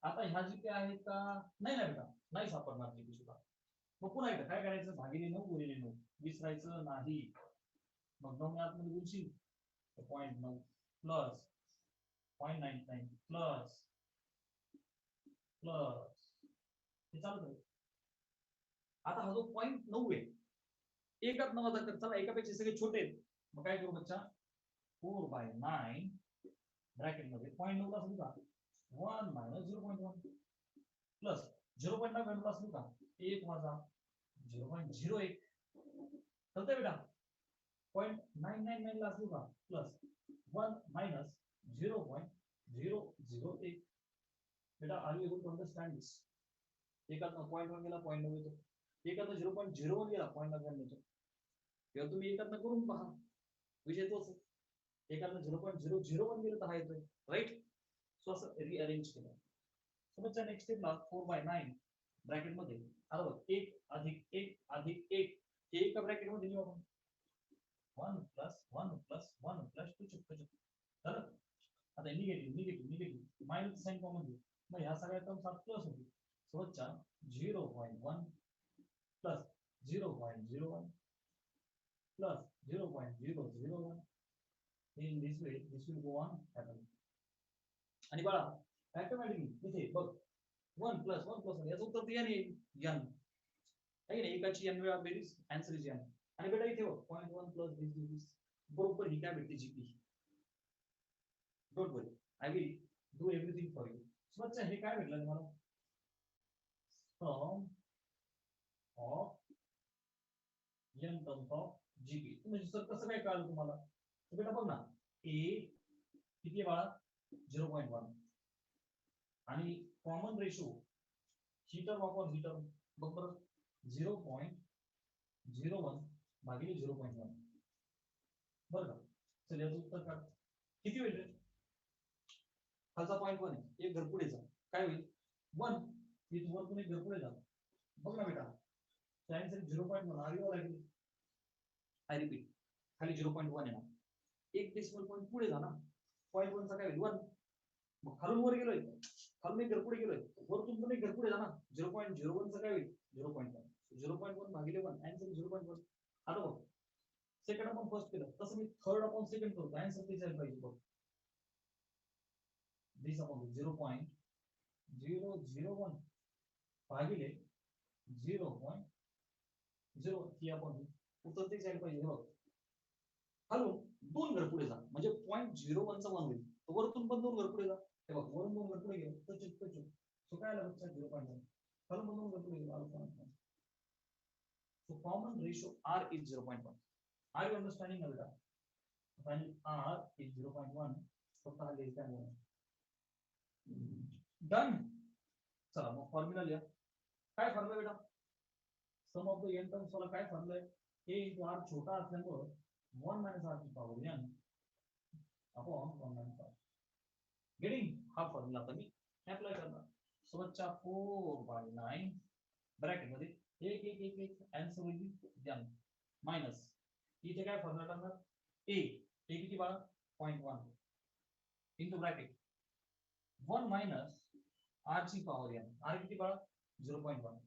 आता ह्या जीपी आहेत का नाही ना बेटा नाही सापडणार जीपी सुद्धा मग पुन्हा एकदा काय करायचं भागिले 9 गुणिले 9 विसरायचं नाही मग 9 आतमध्ये गुणशील 0.9 प्लस 0.99 प्लस हे चालू आहे आता हा जो 0.9 आहे एकात 9 तर चला एकापेक्षा सगळे छोटे आहेत मग काय करू बच्चा 4/9 ब्रॅकेट मध्ये 0.9 ला असू का 1 - 0.1 प्लस 0.9 ला असू का 1 वजा 0.01 कळतंय बेटा 0.999 ला असू का प्लस 1 - 0.001 बेटा are you able to understand this एकात 0.1 गेला 0.9 येतो एकात 0.01 गेला 0.9 येतो किंवा तुम्ही एकात करून पहा विषय तोच एकाला 0.001 गेलं तर हा येतोय राईट सो असं रिअरेंज केलं समजच्या नेक्स्ट स्टेपला 4/9 ब्रॅकेट मध्ये आता बघ 1 + 1 + 1 हे एका ब्रॅकेट मध्ये लिहू आपण 1 + 1 + 1 + 2 चला आता निगेटिव्ह मायनस साइन कॉमन घेऊ मग ह्या सगळ्या टर्म्स प्लस होतील सोबतच्या 0.1 plus 0.01 plus 0.001 in this way this will go on happen आणि बाळा ऑटोमॅटिकली इथे बघ 1 + 1 + 1 याचं उत्तर n येईल n आहे ना एकाची n वेळा बेरीज आन्सर इज n आणि बेटा इथे बघ 0.1 + this बरोबर ही काय भेटते GP don't worry I will do everything for you समजचं हे काय भेटलं तुम्हाला sum of n terms of GP म्हणजे सर कसं काय कळलं तुम्हाला तर बेटा बघ ना ए किती आहे बाळा 0.1 आणि कॉमन रेशो ही टर्म अपॉन ही टर्म बघ बरं 0.01 भागिले 0.1 बरं का चल याचं उत्तर काढ किती होईल रे खालचा 0.1 आहे एक घर पुढे जा काय होईल 1 इथून वरतून एक घर पुढे जा बघ ना बेटा आन्सर 0.1 आर यू लागेल आय रिपीट खाली 0.1 आहे ना, एक डेसिमल पॉईंट पुढे जा ना, 0.1 चा काय होईल 1, मग खालून वर गेलोय, खालून एक घर पुढे गेलोय, वरतून पण एक घर पुढे जा ना, 0.01 चा काय होईल 0.1, 0.1 भागिले 1 आन्सर 0.1. आता बघ सेकंड आपण फर्स्ट केलं तसं मी थर्ड आपण सेकंड करतो, आन्सर तेच यायला पाहिजे बघ. दिस आपण 0.001 भागिले 0.0 ही आपण उत्तर तेच यायला पाहिजे बघ. खालून दोन घर पुढे जा म्हणजे 0.01 चा 1 होईल, वरतून पण दोन घर पुढे जा, हे बघ वरून दोन घर पुढे गेलो तर सो काय आलं लक्षात 0.1, खालून दोन घर पुढे गेलो आलं 0.1. So common ratio R is 0.1. Are you understanding now beta? When R is 0.1, फक्त हा less than 1. Done. चला मग फॉर्म्युला लिहा. काय फॉर्म्युला बेटा? Sum of the n terms वाला काय फॉर्म्युला आहे? a into r छोटा असल्यामुळे 1 minus r की power n upon 1 minus r. Getting? हा फॉर्म्युला आता मी अप्लाय करणार. सो बच्चा 4/9 ब्रॅकेट मध्ये एक आन्सर होईल n मायनस इथे काय फॉर्म्युला टाकणार a किती बाळा 0.1 इनटू ब्रॅकेट 1 मायनस r ची पॉवर n, r किती बाळा 0.1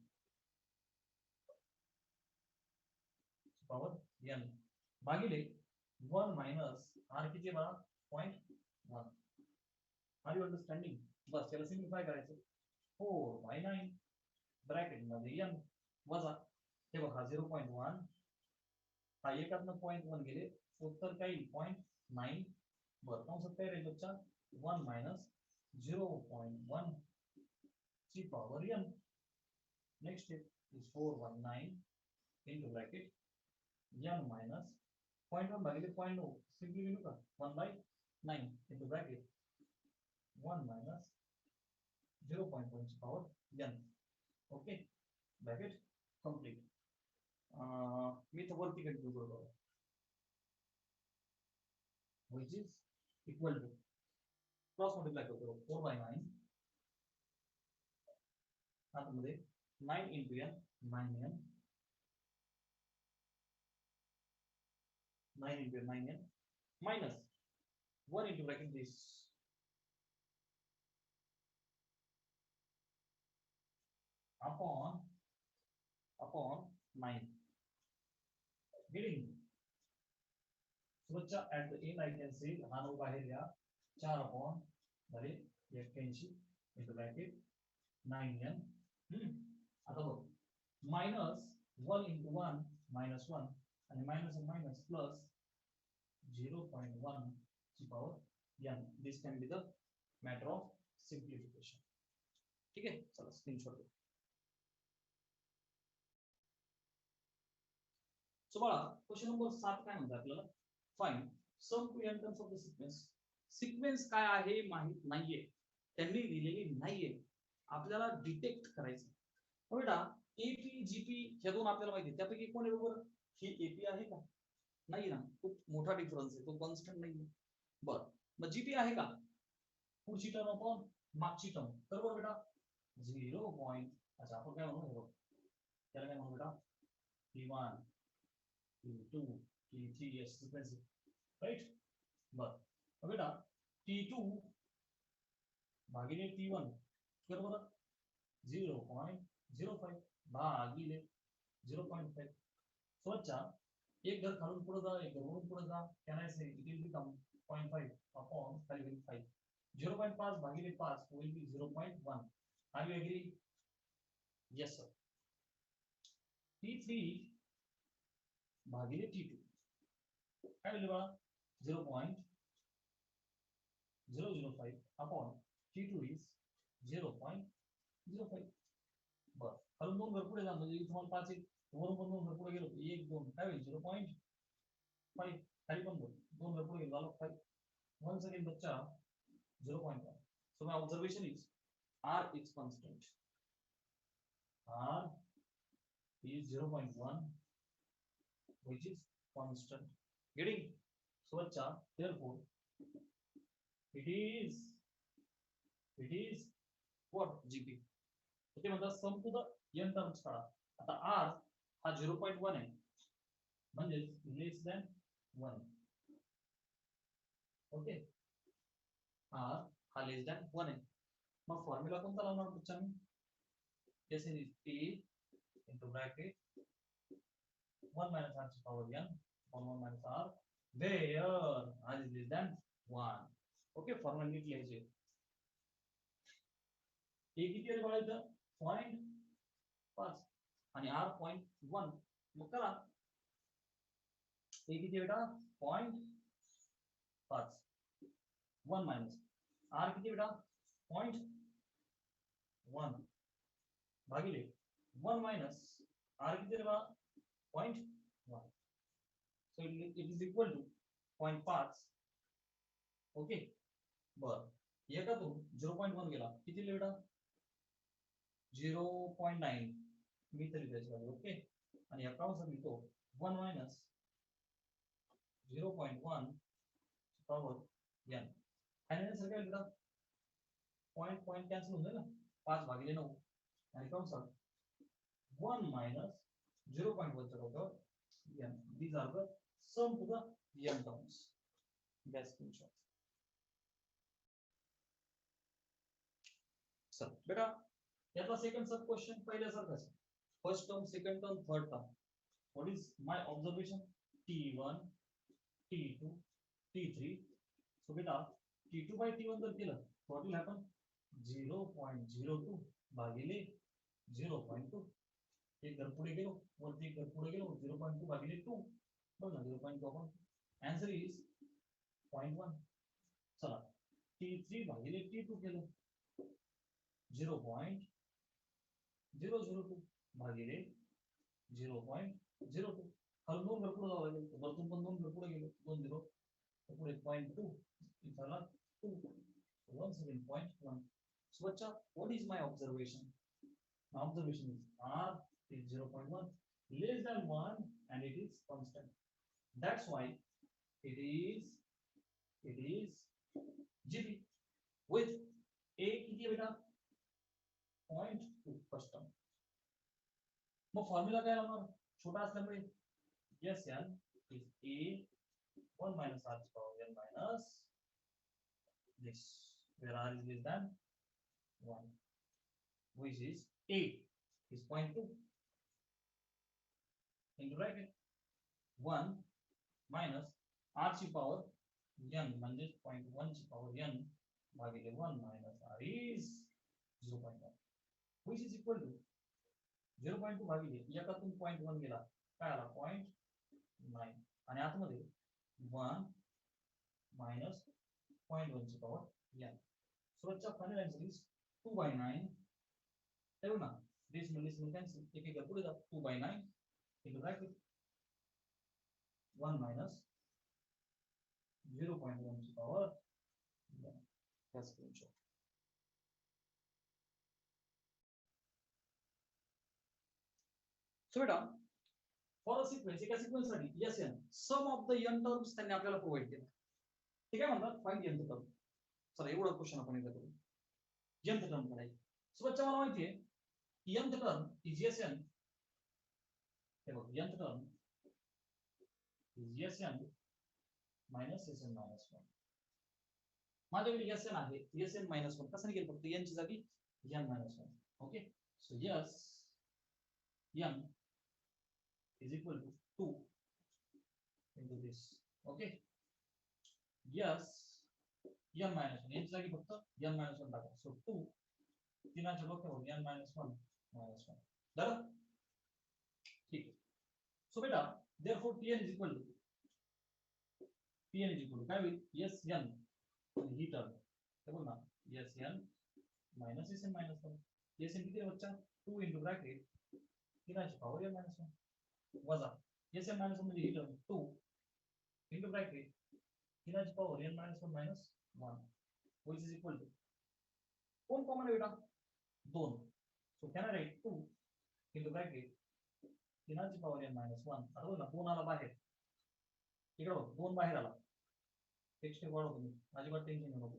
पॉवर n भागिले 1 मायनस r किती बाळा 0.1. R you understanding? बस त्याला सिम्प्लिफाय करायचं 4/9 ब्रॅकेट मध्ये n वजा हे बघा 0.1 हा एकातनं 0.1 गेले उत्तर काय 0.9 बरं कंसात काय राहील बच्चा 1 मायनस 0.1 ची power n. Next step is 4/9 into bracket n minus 0.1 भागिले 0.9 सिंपली लिहू का 1/9 into bracket 1 minus 0.1 ची power n. Okay bracket complete. मी तर वरती कंटिन्यू करतो which is equal to cross multiply करतो 4/9 आतमध्ये 9 into n 9n 9 into 9n minus 1 into bracket this upon 9. Getting? So बच्चा at the end I can say हा 9 बाहेर या 4 upon झाले 81 into bracket 9n. आता बघ minus 1 into 1 minus 1 आणि minus and minus plus 0.1 ची power n. This can be the matter of simplification. ठीक है चलो स्क्रीनशॉट लो. सो बाळा क्वेश्चन नंबर 7 काय म्हणतात आपल्याला find sum to n terms of the sequence. Sequence काय आहे माहित नाहीये, त्यांनी दिलेली नाहीये, आपल्याला डिटेक्ट करायचं. बेटा एपी जीपी हे दोन आपल्याला माहिती, त्यापैकी कोण आहे बरोबर? ही एपी आहे का? नाही ना, खूप मोठा डिफरन्स आहे, तो कॉन्स्टंट नाहीये. बरं मग जीपी आहे का? पुढची टर्म आपण मागची टर्म बरोबर बेटा 0 पॉइंट. अच्छा आपण काय म्हणू त्याला काय म्हणू बेटा T1 T2 T3 yes sequence right. बरं बेटा T2 भागिले T1 बरोबर 0.05 भागिले 0.5. सो अच्छा एक घर खालून पुढे जा एक घर वरून पुढे जा, can I say it will become 0.5 upon 5. 0.5 भागिले 5 will be 0.1. Are you agree? Yes sir. T3 भागिले T2 काय होईल बघा 0.005 upon T2 is 0.05. बरं खालून दोन घर पुढे जा म्हणजे तुम्हाला 5 एक वरून पण दोन घर पुढे गेलो 1 2 काय होईल 0.5 खाली पण दोन घर पुढे गेलो झालं 5. once again बच्चा 0.1. so my observation is R is constant. R is 0.1 which is constant. Getting? So बच्चा therefore it is what GP. ते म्हणतात सम टू द n टर्म्स काढा. आता R हा 0.1 आहे म्हणजे लेस दॅन 1. ओके, आर हा लेस दॅन 1 आहे. मग फॉर्म्युला कोणता लावणार पुढच्या मी? S n is T into bracket 1 minus r ची power n on 1 minus r where r is less than 1. Okay, formula नीट लिहायचे. ए किती आहे बघा इथं 0.5 आणि r 0.1. मग करा ए किती बेटा 0.5 1 मायनस r किती बेटा 0.1 भागिले 1 मायनस r किती बेटा 0.1. So it is equal to 0.5. Okay, बर एकातून 0.1 गेला किती बेटा 0.9 मी तरी त्याची व्हॅल्यू. ओके, आणि या कंसात लिहितो 1 minus 0.1 power n. Final answer काय बेटा पॉइंट कॅन्सल होऊन जाईल ना 5 भागिले 9 आणि कंसात 1 minus 0.1 चा बरोबर n. These are the sum to the n terms. That's screenshot. Sir बेटा यातला सेकंड सब क्वेश्चन पहिल्यासारखाच. First term, second term, third term. What is my observation? T1 T2 T3. So बेटा T2 by T1 जर केलं what will happen 0.02 भागिले 0.2. एक घर पुढे गेलो वरती, एक घर पुढे गेलो 0.2 भागिले 2 बघ ना 0.2 आपण आन्सर इज 0.1. चला T3 भागिले T2 केलं 0.002 भागिले 0.02. खालून 2 घर पुढे जावं लागेल, वरतून पण 2 घर पुढे गेलो 2 0 पुढे 0.2 इथला 2 17.1. So what is my observation? My observation is r is 0.1 less than 1 and it is constant. That's why it is GB with a किती आहे बेटा 0.2 फर्स्ट टर्म. मग फॉर्म्युला काय लावणार छोटा असल्यामुळे SN is a 1 minus r to the power n minus this where r is less than 1 which is a is 0.2 into bracket 1 minus r ची power n म्हणजे 0.1 ची power n भागिले 1 minus r is 0.1 which is equal to 0.2 भागिले एकातून 0.1 गेला काय आला 0.9 आणि आतमध्ये 1 minus 0.1 ची power n. So चा फायनल आन्सर इज 2/9. हे ना decimal cancel एक एक पुढे जा 2/9 into bracket 1 minus 0.1 ची power n. That's screenshot. So बेटा फॉर अ सिक्वेन्स एका सिक्वेन्स साठी SN sum of the n terms त्यांनी आपल्याला प्रोव्हाइड केलं. ते काय म्हणतात फाइंड nth टर्म. चला एवढा क्वेश्चन आपण एकदा करू. nth टर्म काढायची. सो बच्चा मला माहिती आहे nth टर्म इज SN. हे बघ nth term is SN minus SN minus 1. माझ्याकडे SN आहे SN minus 1 कसं निघेल फक्त n ची जागी n minus 1. Okay, so yes n is equal to 2 into this. Okay, yes n minus 1 याची जागी फक्त n minus 1 टाका. So 2 तीनाच्या डोक्यावर n minus 1 minus 1 झालं. ठीक आहे. सो बेटा therefore Tn is equal to काय होईल Sn ही टर्म हे बघ ना Sn minus Sn minus 1. Sn किती आहे बच्चा 2 into bracket तीनाची पॉवर n minus 1 वजा Sn minus 1 म्हणजे ही टर्म 2 into bracket तीनाची power n minus 1 minus 1 which is equal to कोण कॉमन आहे बेटा 2. So can I write 2 into bracket तीनाची पॉवर n minus 1. आता बघ ना 2 आला बाहेर इकडे बघ 2 बाहेर आला टेक्स्ट वाढवतो मी अजिबात टेन्शन नको.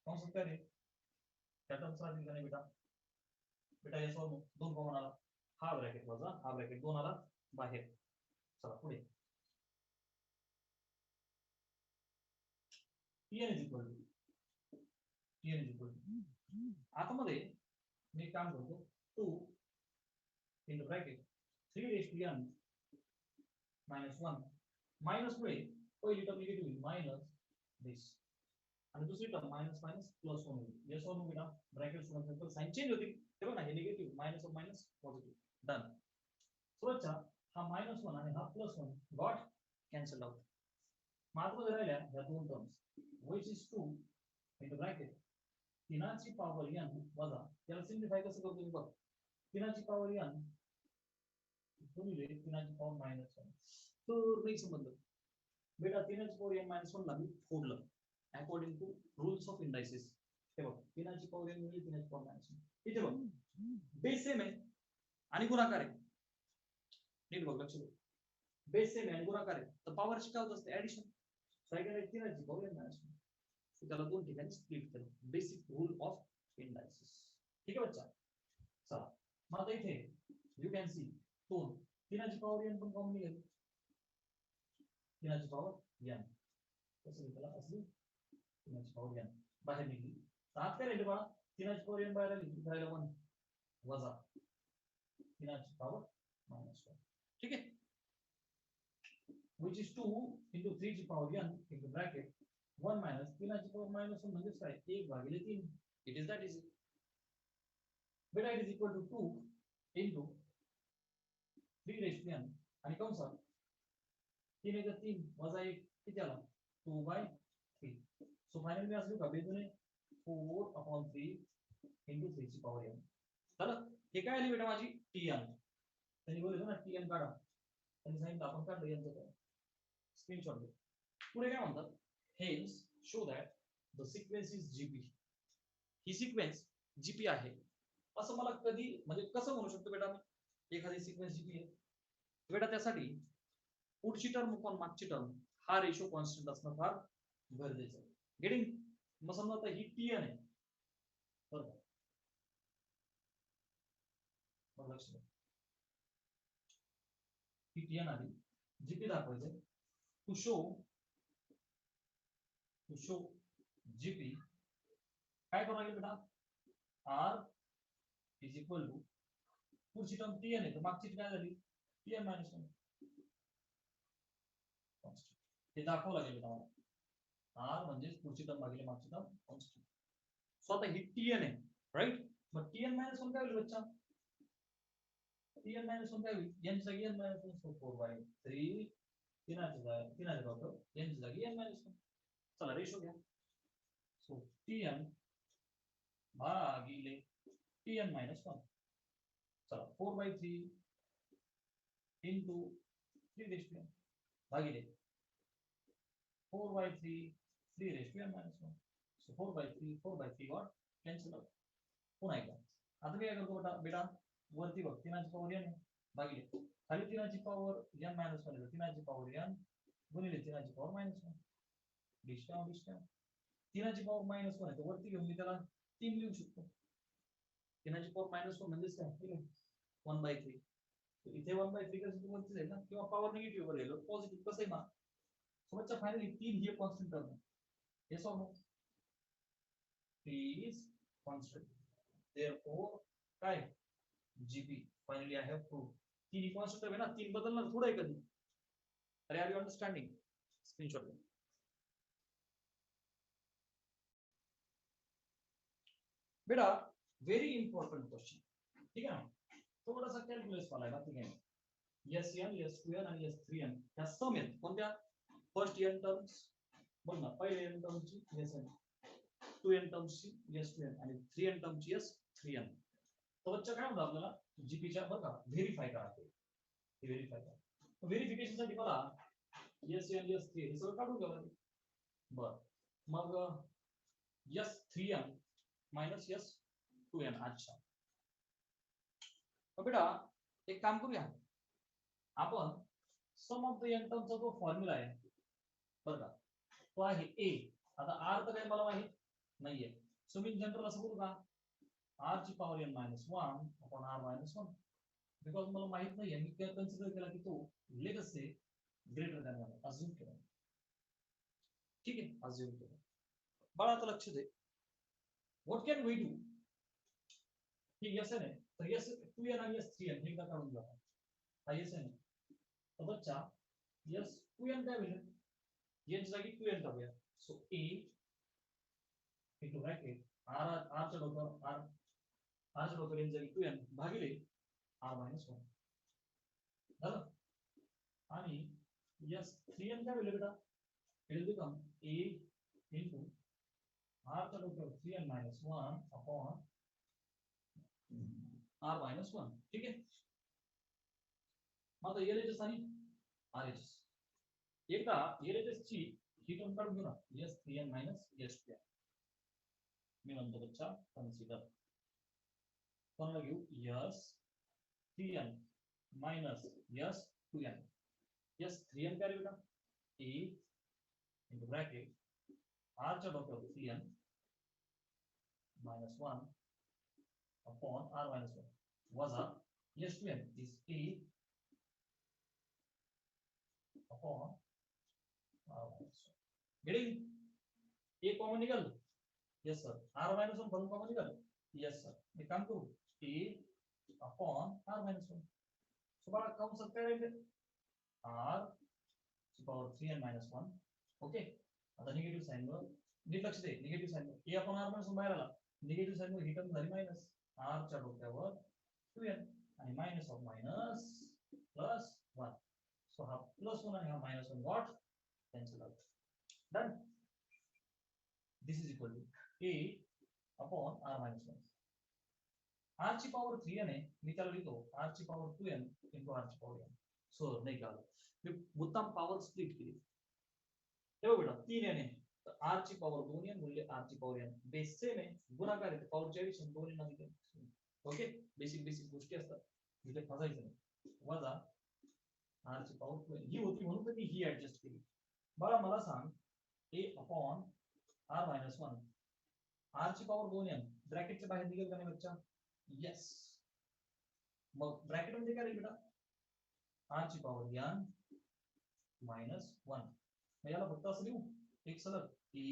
कंसात काय रे त्या टर्म्स राहतील का नाही बेटा बेटा या सॉल्व 2 कॉमन आला हा ब्रॅकेट वजा हा ब्रॅकेट 2 आला बाहेर. चला पुढे Tn is equal to Tn is equal to आतमध्ये मी काम करतो 2 into bracket 3 raised to n minus 1 minus मुळे पहिली टर्म निगेटिव्ह होईल मायनस दिस आणि दुसरी टर्म मायनस मायनस प्लस 1 होईल यस और नो बेटा ब्रॅकेट सोडून साइन चेंज होतील ते बघा हे negative minus or minus positive done सोबतचा हा मायनस 1 आणि हा प्लस 1 गॉट कॅन्सल आउट मात्र राहिल्या ह्या दोन terms which is 2 into bracket तीनाची पॉवर n वजा त्याला सिम्प्लिफाय कसं करतो मी बघ तीनाची पॉवर n गुणिले तीनाची पॉवर मायनस 1 तर नाही समजलं बेटा तीनाची पॉवर n मायनस 1 ला मी फोडलं अकॉर्डिंग टू रूल्स ऑफ इंडायसिस हे बघ तीनाची पॉवर n गुणिले तीनाची पॉवर मायनस 1 इथे बघ बेस सेम आहे आणि गुणाकार आहे नीट बघ लक्ष दे बेस सेम आहे आणि गुणाकार आहे तर पॉवरची काय होत असते ऍडिशन सायकल तीनाची पॉवर n मायनस 1 त्याला दोन ठिकाणी स्प्लिट केलं बेसिक रूल ऑफ इंडायसिस ठीक आहे बच्चा चला मग आता इथे यू कॅन सी दोन तीनाची पॉवर n पण कॉमन निघेल तीनाची पॉवर n कसं त्याला असली तीनाची पॉवर n बाहेर निघली तर आत काय राहिलं बाळा तीनाची पॉवर n बाहेर आली राहिलं 1 वजा तीनाची पॉवर -1 ठीक आहे which is 2 into 3 ची power n into bracket 1 minus 3 ची पॉवर -1 म्हणजे काय 1 भागिले 3 इट इज दॅट इज बेटा it is equal to 2 into 3 raised to n आणि कंसात 3 एक 3 वजा 1 किती आला 2 by 3 सो फायनली मी असं का बेजूने 4/3 into 3 ची पॉवर n चला हे काय आली बेटा माझी tn त्यांनी बोलले ना tn काढा त्यांनी सांगितलं आपण काढलं यांचं काय स्क्रीनशॉट घे पुढे काय म्हणतात hence show that the sequence is gp he sequence gp आहे असं मला कधी म्हणजे कसं म्हणू शकतो बेटा मी एखादी सिक्वेन्स gp आहे बेटा त्यासाठी पुढची टर्म कोण मागची टर्म हा रेशो कॉन्स्टंट असणं फार गरजेचं आहे गेटिंग मग समजा आता ही tn आहे बरोबर मग लक्ष द्या ही tn आली gp दाखवायचं टू शो gp काय करावं लागेल बेटा r इज इक्वल टू पुढची टर्म tn आहे तर मागची काय झाली tn -1 हे दाखवावं लागेल बेटा मला r म्हणजे पुढची टर्म भागिले मागची टर्म कॉन्स्टंट सो आता ही tn आहे राइट मग tn -1 काय होईल बच्चा tn -1 काय होईल n ची जागी n -1 सो 4/3 तीनाची जागी n ची जागी n -1 चला रेशो घ्या सो tn भागिले tn -1 चला 4/3 into 3 raised to n भागिले 4/3 3 raised to n -1 so 4/3 got cancel out पुन्हा एकदा आता काय करतो बेटा वरती बघ तीनाची पॉवर n भागिले खाली तीनाची पॉवर n -1 आहे तीनाची पॉवर n गुणिले तीनाची पॉवर -1 डिस्काउंट तीनाची पॉवर -1 आहे तर वरती घेऊन मी त्याला 3 लिहू शकतो तीनाची पॉवर -1 म्हणजे काय 1/3 तर इथे 1/3 कसं वरती जाईल ना किंवा पॉवर निगेटिव्ह वर गेलो पॉझिटिव्ह कसं आहे ना सोबतच्या फायनली 3 ही कॉन्स्टंट टर्म आहे yes or no 3 is constant therefore काय gp finally I have proved 3 ही कॉन्स्टंट टर्म आहे ना 3 बदलणार थोडं आहे कधी अरे आर यू अंडरस्टँडिंग स्क्रीनशॉट घ्या बेटा वेरी इंपॉर्टंट क्वेश्चन ठीक है ना थोड़ा सा कैलकुलेट वाला है ठीक है s1 s2n आणि s3n ह्या सम आहेत कोणत्या फर्स्ट n टर्म्स बोल ना पहिले n टर्मची sn 2n टर्म्सची s2n आणि 3n टर्मची s3n तो बच्चा काय म्हणतो आपल्याला जीपी च्या बघा व्हेरीफाय करा ते व्हेरीफाय करा व्हेरिफिकेशन साठी मला sn s3 हे सगळं काढून घ्यावं लागेल बर मग s3n माइनस s2n अच्छा बेटा एक काम करूया आपण सम ऑफ द n टर्मचा जो फॉर्म्युला आहे बरं का तो आहे a आता r तर काही मला माहित नाहीये सो मी जनरल असं करू का r ची power n -1 upon r -1 because मला माहित नाहीये मी काय कन्सिडर केला की तो let us say greater than 1 assume केला ठीक आहे अज्यूम केला बाळा आता लक्ष दे. What can we do? ही यस आहे तर यस 2n आणि यस 3n हे एकदा काढून घ्या. हा यस आहे तर बच्चा यस 2n काय होईल? n च्या जागी 2n टाकूया. So a into bracket r च्या डोक्यावर r च्या डोक्यावर n जागी 2n भागिले r minus 1 झालं. आणि यस 3n काय होईल बेटा? It will become a into r च्या डोक्यावर 3n minus 1 upon r minus 1. ठीक आहे. मग LHS आणि RHS एकदा LHS ची ही टर्म काढून घेऊ ना. Yes 3n minus yes 2n. मी म्हणतो बच्चा कन्सिडर कोणाला घेऊ? Yes 3n minus yes 2n. Yes 3n काय बेटा? a into bracket r च्या डोक्यावर 3n minus 1 upon r minus 1 वजा S 2n is a upon r minus 1. Getting? a common निघाल? Yes sir. r minus 1 पण कॉमन निघाल? Yes sir. मी काम करू a upon r minus 1. So बाळा कंसात काय राहील? r ची पॉवर 3n minus 1. ओके. आता निगेटिव्ह साइन वर नीट लक्ष दे. निगेटिव्ह साइन वर a upon r minus 1 बाहेर आला. निगेटिव्ह साइन वर ही टर्म झाली मायनस r च्या डोक्यावर 2n आणि minus of minus plus 1. So हा प्लस 1 आणि हा minus 1 what cancel out. Done. This is equal to a upon r minus 1. r ची पॉवर 3n आहे. मी त्याला लिहितो r ची पॉवर 2n into r ची पॉवर n. सो नाही का मी मुद्दाम पॉवर स्प्लिट केली. हे बेटा 3n आहे तर r ची पॉवर 2n गुणिले r ची पॉवर n. बेस सेम आहे. गुणाकार आहे पॉवर च्या ऐवजी 2 न दिले. ओके. बेसिक गोष्टी असतात. इथे फसायचं नाही. वजा r ची पॉवर 2n ही होती म्हणून तर मी ही ऍडजस्ट केली. बघा मला सांग a upon r minus 1 r ची पॉवर 2n ब्रॅकेटच्या बाहेर निघेल का नाही बच्चा? यस. मग ब्रॅकेट मध्ये काय राहील बेटा? r ची पॉवर n minus 1. मग याला फक्त असं लिहू एक सलग a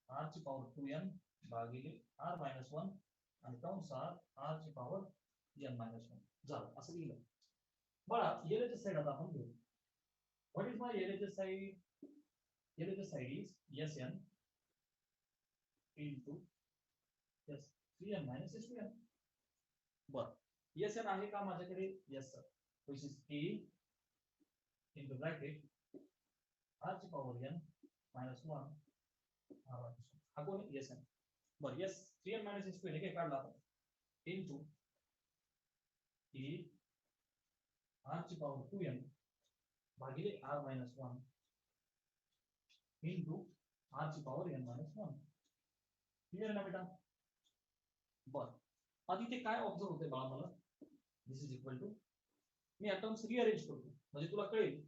r ची पॉवर 2n भागिले r minus 1 आणि कंसात r ची पॉवर n minus 1 झालं असं लिहिलं. बघा LHS साइड आता आपण घेऊ. What is my LHS side? LHS side is Sn into yes 3n minus s2n. बर Sn आहे का माझ्याकडे? Yes sir. which is a into bracket r ची power n minus 1 r minus 1. हा कोण आहे? Sn. बर yes 3n minus s2n हे काढला आपण into a r ची पॉवर 2n भागिले r minus 1 into r ची पॉवर n minus 1. क्लियर ना बेटा? बर आता इथे काय ऑब्झर्व होते बाळा मला? दिस इज इक्वल टू मी या टर्म्स रिअरेंज करतो म्हणजे तुला कळेल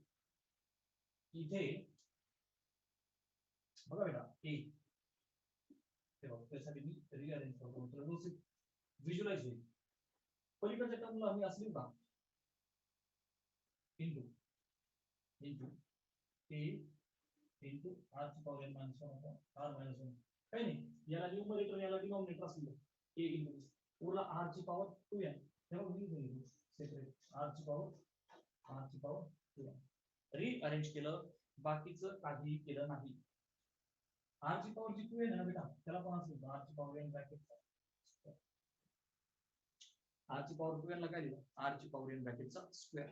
इथे बघा बेटा a तेव्हा त्यासाठी मी रिअरेंज करतो तुला व्यवस्थित व्हिज्युअलाइज होईल. पलीकडच्या टर्मला मी असली का into a into r ची power n minus 1 r minus 1 काही नाही. याला न्यूमरेटर याला डिनॉमिनेटर असलं a into उरला r ची पॉवर 2n. तेव्हा मी लिहितो सेपरेट r ची पॉवर 2n. रिअरेंज केलं बाकीचं काही केलं नाही. r ची पॉवर जी 2n आहे ना बेटा त्याला पण असलं r ची पॉवर n ब्रॅकेटचा r ची पॉवर 2n ला काय लिहिलं? r ची पॉवर n ब्रॅकेटचा स्क्वेअर.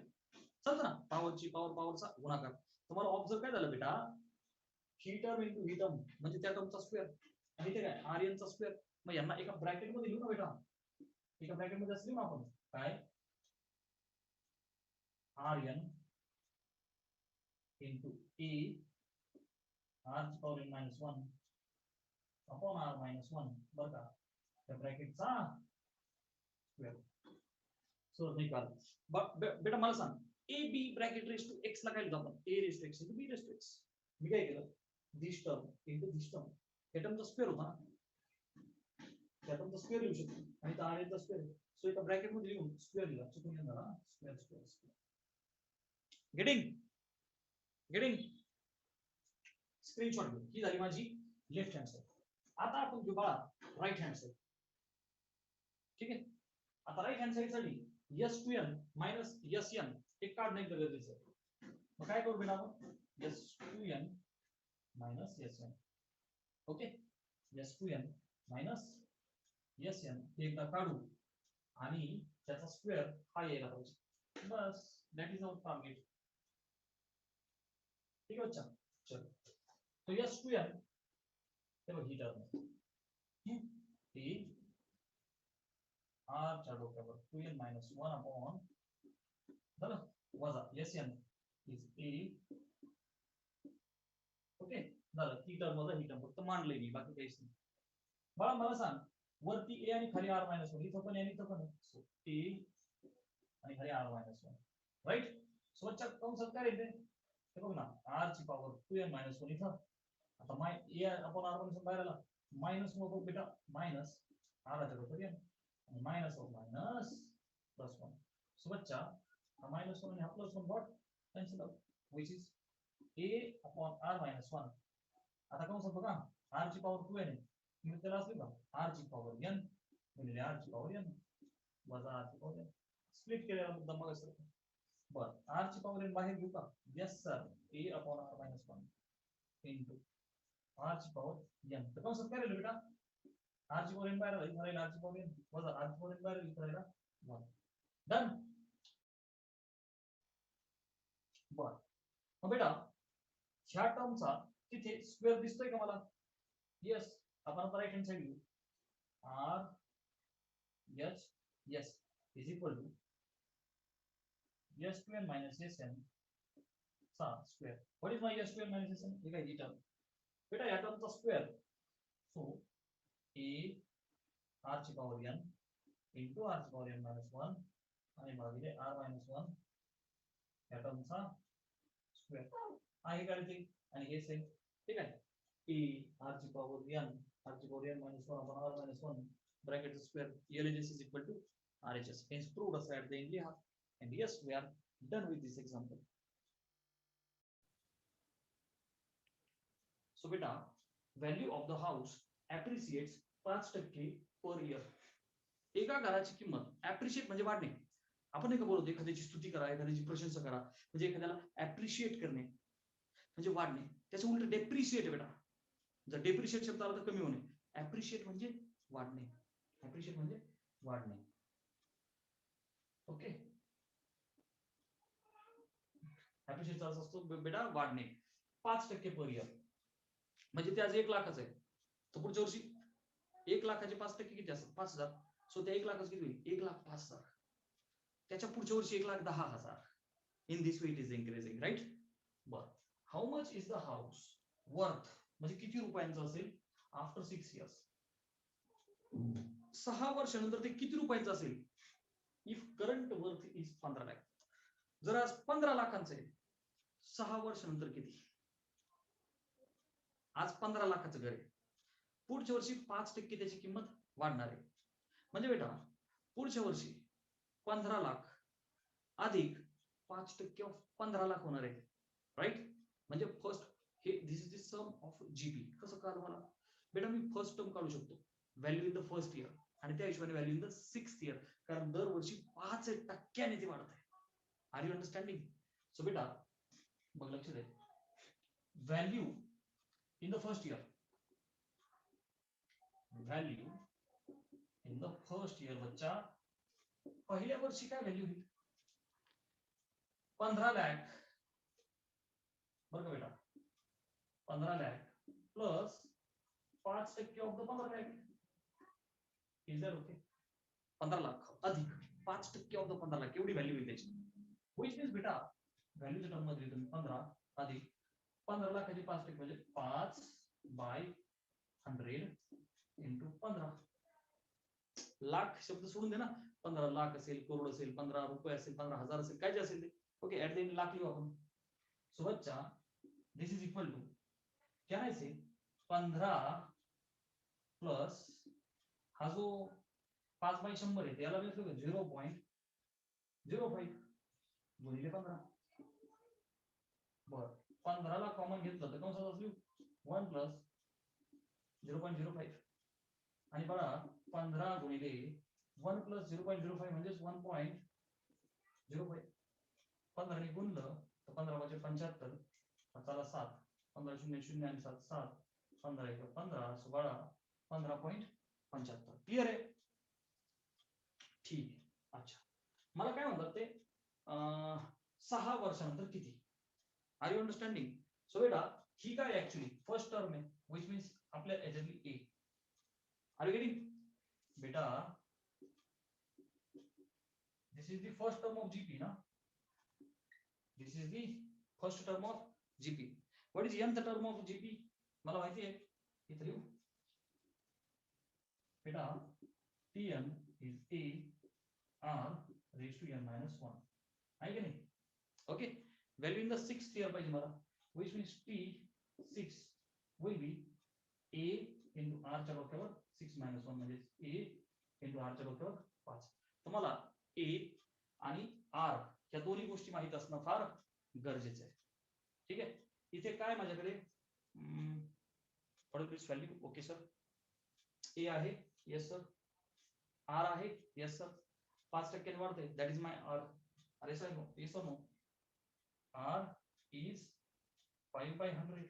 समजा ना पॉवरची पॉवरचा गुणाकार. तुम्हाला ऑब्झर्व काय झालं बेटा? ही टर्म इंटू ही टर्म म्हणजे त्या टर्मचा स्क्वेअर आणि इथे काय rn चा स्क्वेअर. मग यांना एका ब्रॅकेट मध्ये लिहू ना बेटा. एका ब्रॅकेट मध्ये असली ना आपण काय rn into a r ची power n minus 1 upon r minus 1 बरं का त्या ब्रॅकेटचा स्क्वेअर. सो निकाल बेटा मला सांग a b bracket raise to x ला काय लिहितो आपण? a raise to x into b raise to x. मी काय केलं? This term into this term. त्या टर्मचा स्क्वेअर होता ना त्या टर्मचा स्क्वेअर लिहू शकतो आणि त्या r चा स्क्वेअर. सो एका ब्रॅकेट मध्ये लिहून स्क्वेअर लिहा. चुकून येणार ना square square square. Getting screenshot घेऊ. ही झाली माझी लेफ्ट हँड साइड. आता आपण घेऊ बाळा राईट हँड साइड. ठीक आहे. आता राईट हँड साइड साठी S2n मायनस Sn हे काढणं एकदम गरजेचं आहे. मग काय करू बेटा आपण S2n minus Sn. Okay. S2n minus Sn हे एकदा काढू आणि त्याचा स्क्वेअर हा यायला पाहिजे. बस दॅट इज आवर टार्गेट. ठीक आहे बच्चा. चलो तो S2n हे बघ ही टर्म ही r च्या डोक्यावर 2n मायनस 1 अपॉन झालं वजा Sn इज a. ओके झालं. ती टर्म वजा ही टर्म फक्त मांडलंय मी, बाकी काहीच नाही. बाळा मला सांग वरती a आणि खाली r मायनस 1 इथं पण इथं पण सो a आणि खाली r मायनस 1 राईट. सो बच्चा कंसात काय येते हे बघ ना r ची पॉवर 2n मायनस 1 इथं. आता a अपॉन r मायनस 1 बाहेर आला मायनस नको बेटा मायनस r च्या बरोबर n minus of minus plus 1. So बच्चा हा मायनस 1 आणि हा plus 1 dot cancel out which is a upon r minus 1. आता कंसात बघा r ची पॉवर 2n आहे. मी त्याला असली का r ची पॉवर n गुणिले r ची पॉवर n वजा r ची पॉवर n स्प्लिट केलेला मुद्दा मग असं. बर r ची पॉवर n बाहेर घेऊ का. Yes sir a upon r minus 1 into r ची पॉवर n. तर कंसात काय राहिलं बेटा r ची पॉवर n बाहेर राहील r ची पॉवर n वजा r ची पॉवर n बाहेर राहील 1. डन. बर मग बेटा ह्या टर्मचा तिथे स्क्वेअर दिसतोय का मला. यस. आपण आता राईट हँड साइड घेऊ r h yes is equal to S2n minus Sn चा square. What is my S2n minus Sn हे काय ही टर्म बेटा या टर्मचा स्क्वेअर. सो a r ची पॉवर n into r ची पॉवर n minus 1 आणि भागिले r minus 1 या टर्मचा स्क्वेअर आहे काढते आणि हे सेम. ठीक आहे. a r ची पॉवर n r ची power n minus 1 upon r minus 1 bracket square LHS is equal to RHS. Hence proved us at the end लिहा. And yes, we are done with this example. So beta, value of the house appreciates 5% per year. एका घराची किंमत appreciate म्हणजे वाढणे. आपण नाही का बोलतो एखाद्याची स्तुती करा एखाद्याची प्रशंसा करा म्हणजे एखाद्याला appreciate करणे म्हणजे वाढणे. त्याचं उलट डेप्रिशिएट बेटा. जर डेप्रिशिएट शब्द आला तर कमी होणे. appreciate म्हणजे वाढणे. appreciate म्हणजे वाढणे. ओके. appreciate चा अर्थ असतो बेटा वाढणे 5% पर इयर. म्हणजे ते आज 1 लाखाचं आहे तर पुढच्या वर्षी 1 लाखाचे 5% किती असतात 5,000. सो त्या 1 लाखाचं किती होईल 1,05,000. त्याच्या पुढच्या वर्षी 1,10,000. In this way it is increasing right. बर how much is the house worth म्हणजे किती रुपयांचा असेल आफ्टर 6 इयर्स. 6 वर्षानंतर ते किती रुपयांचं असेल if current worth is 15 lakh. जर आज 15 लाखांचं आहे 6 वर्षानंतर किती. आज 15 लाखाचं घर आहे पुढच्या वर्षी 5% त्याची किंमत वाढणार आहे. म्हणजे बेटा पुढच्या वर्षी 15 लाख अधिक 5% ऑफ 15 लाख होणार आहे राईट. म्हणजे फर्स्ट हे this is the sum of GP. कसं कळलं मला बेटा मी फर्स्ट टर्म काढू शकतो value in the first year आणि त्या हिशोबाने value in the 6th year कारण दरवर्षी 5% ते वाढत आहे. R you understanding. सो बेटा बघ लक्ष दे value in the first year value in the first year बच्चा पहिल्या वर्षी काय व्हॅल्यू होईल 15 लाख. बरं का बेटा 15 lakh plus 5% of the 15 lakh is that okay. 15 lakh अधिक 5% ऑफ द 15 लाख एवढी व्हॅल्यू होईल त्याची. व्हिच मीन्स बेटा व्हॅल्यूच्या टर्म मध्ये तुम्ही 15 अधिक 15 लाखाची 5% म्हणजे 5/100 इंटू 15 लाख शब्द सोडून दे ना. 15 लाख असेल करोड असेल 15 रुपये असेल 15,000 असेल काय जे असेल ते. Okay at the end lakh लिहू आपण. सो बच्चा दिस इज इक्वल टू क्या है से 15 प्लस हा जो 5/100 आहे त्याला मी 0.05 गुणिले 15. बर 15 ला कॉमन घेतलं तर कंसात असली 1 प्लस 0.05 आणि बघा 15 गुणिले 1 प्लस 0.05 म्हणजेच 1.05 15 ने गुणलं तर 15 × 75 चला 7 15 0 0 आणि 7 7 15 1 15 16 15.75 क्लिअर आहे ठीक आहे अच्छा मला काय म्हणतात ते 6 वर्षानंतर किती आर यू अंडरस्टँडिंग सो बेटा ही काय ऍक्च्युअली फर्स्ट टर्म आहे व्हिच मीन्स आपल्या याच्यातली ए आर यू गेटिंग बेटा this is the first term of GP ना this is the first term of GP what is nth term of GP मला माहिती आहे इथे लिहू बेटा tn is a r raised to n minus 1 आहे की नाही okay value in the 6th year पाहिजे मला which means t6 will be a into r च्या डोक्यावर 6 minus 1 म्हणजे a into r च्या डोक्यावर 5 तर मला a आणि r या दोन्ही गोष्टी माहित असणं फार गरजेचं आहे ठीक आहे इथे काय माझ्याकडे please value okay sir a आहे येस सर r आहे येस सर 5% वाढते दॅट इज माय r अरे सर नो येस और नो r is 5/100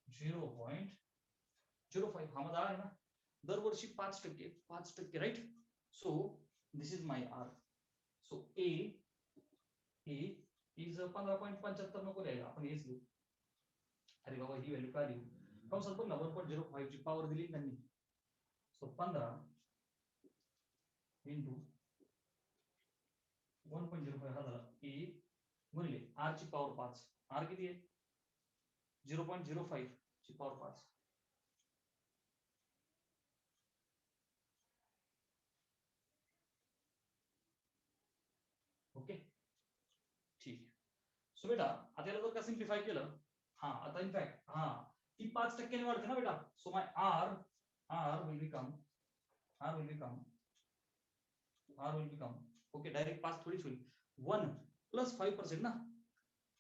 0.05 हा माझा r आहे ना दरवर्षी 5% right so this is my r so a is 15.75 नको लिहायला आपण हेच लिहू अरे बाबा ही व्हॅल्यू काय लिहू कंसात बघ ना 1.05 ची पॉवर दिली त्यांनी सो 15 into 1.05 हा झाला a गुणिले r ची पॉवर 5 r किती आहे 0.05 ची पॉवर 5 ओके ठीक सो बेटा आता याला जर का सिम्प्लिफाय केलं हा आता इनफॅक्ट हा ती 5% ने वाढते ना बेटा so my r will become okay direct 5 थोडीच होईल 1 + 5% ना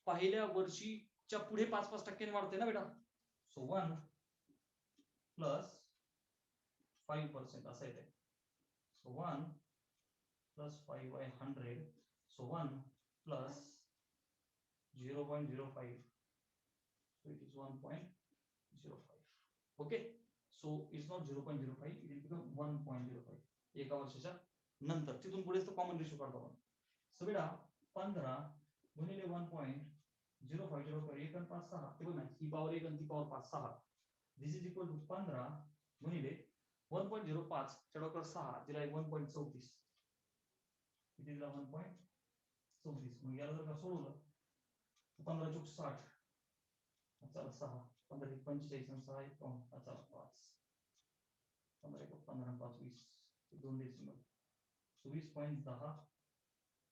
पहिल्या वर्षीच्या पुढे 5% ने वाढते ना बेटा सो 1 + 5% असं येते so 1 + 5/100 so 1 + 0.05 so it is 1.05 okay so it's not 0.05 it will become 1.05 एका वर्षाच्या नंतर तिथून पुढे तो कॉमन रेशो काढतो आपण सो बेटा 15 गुणिले 1.05 च्या बरोबर 1 आणि 5 6 ते बघ ना ही पॉवर 1 आणि ती power 5 6 this is equal to 15 गुणिले 1.05 च्या बरोबर 6 दिला 1.34 इथे दिला 1.34 मग याला जर का सोडवलं 15 × 60 चला 6 15 × 45 आणि 6 1 चला 5 15 × 15 5 20 दोन decimal so 20.10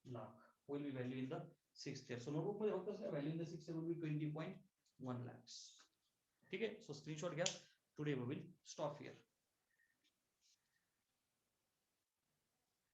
lakh will be value in the 6th year so notebook मध्ये फक्त value in the 6th year will be 20.1 lakhs ठीक आहे सो स्क्रीनशॉट घ्या today we will stop here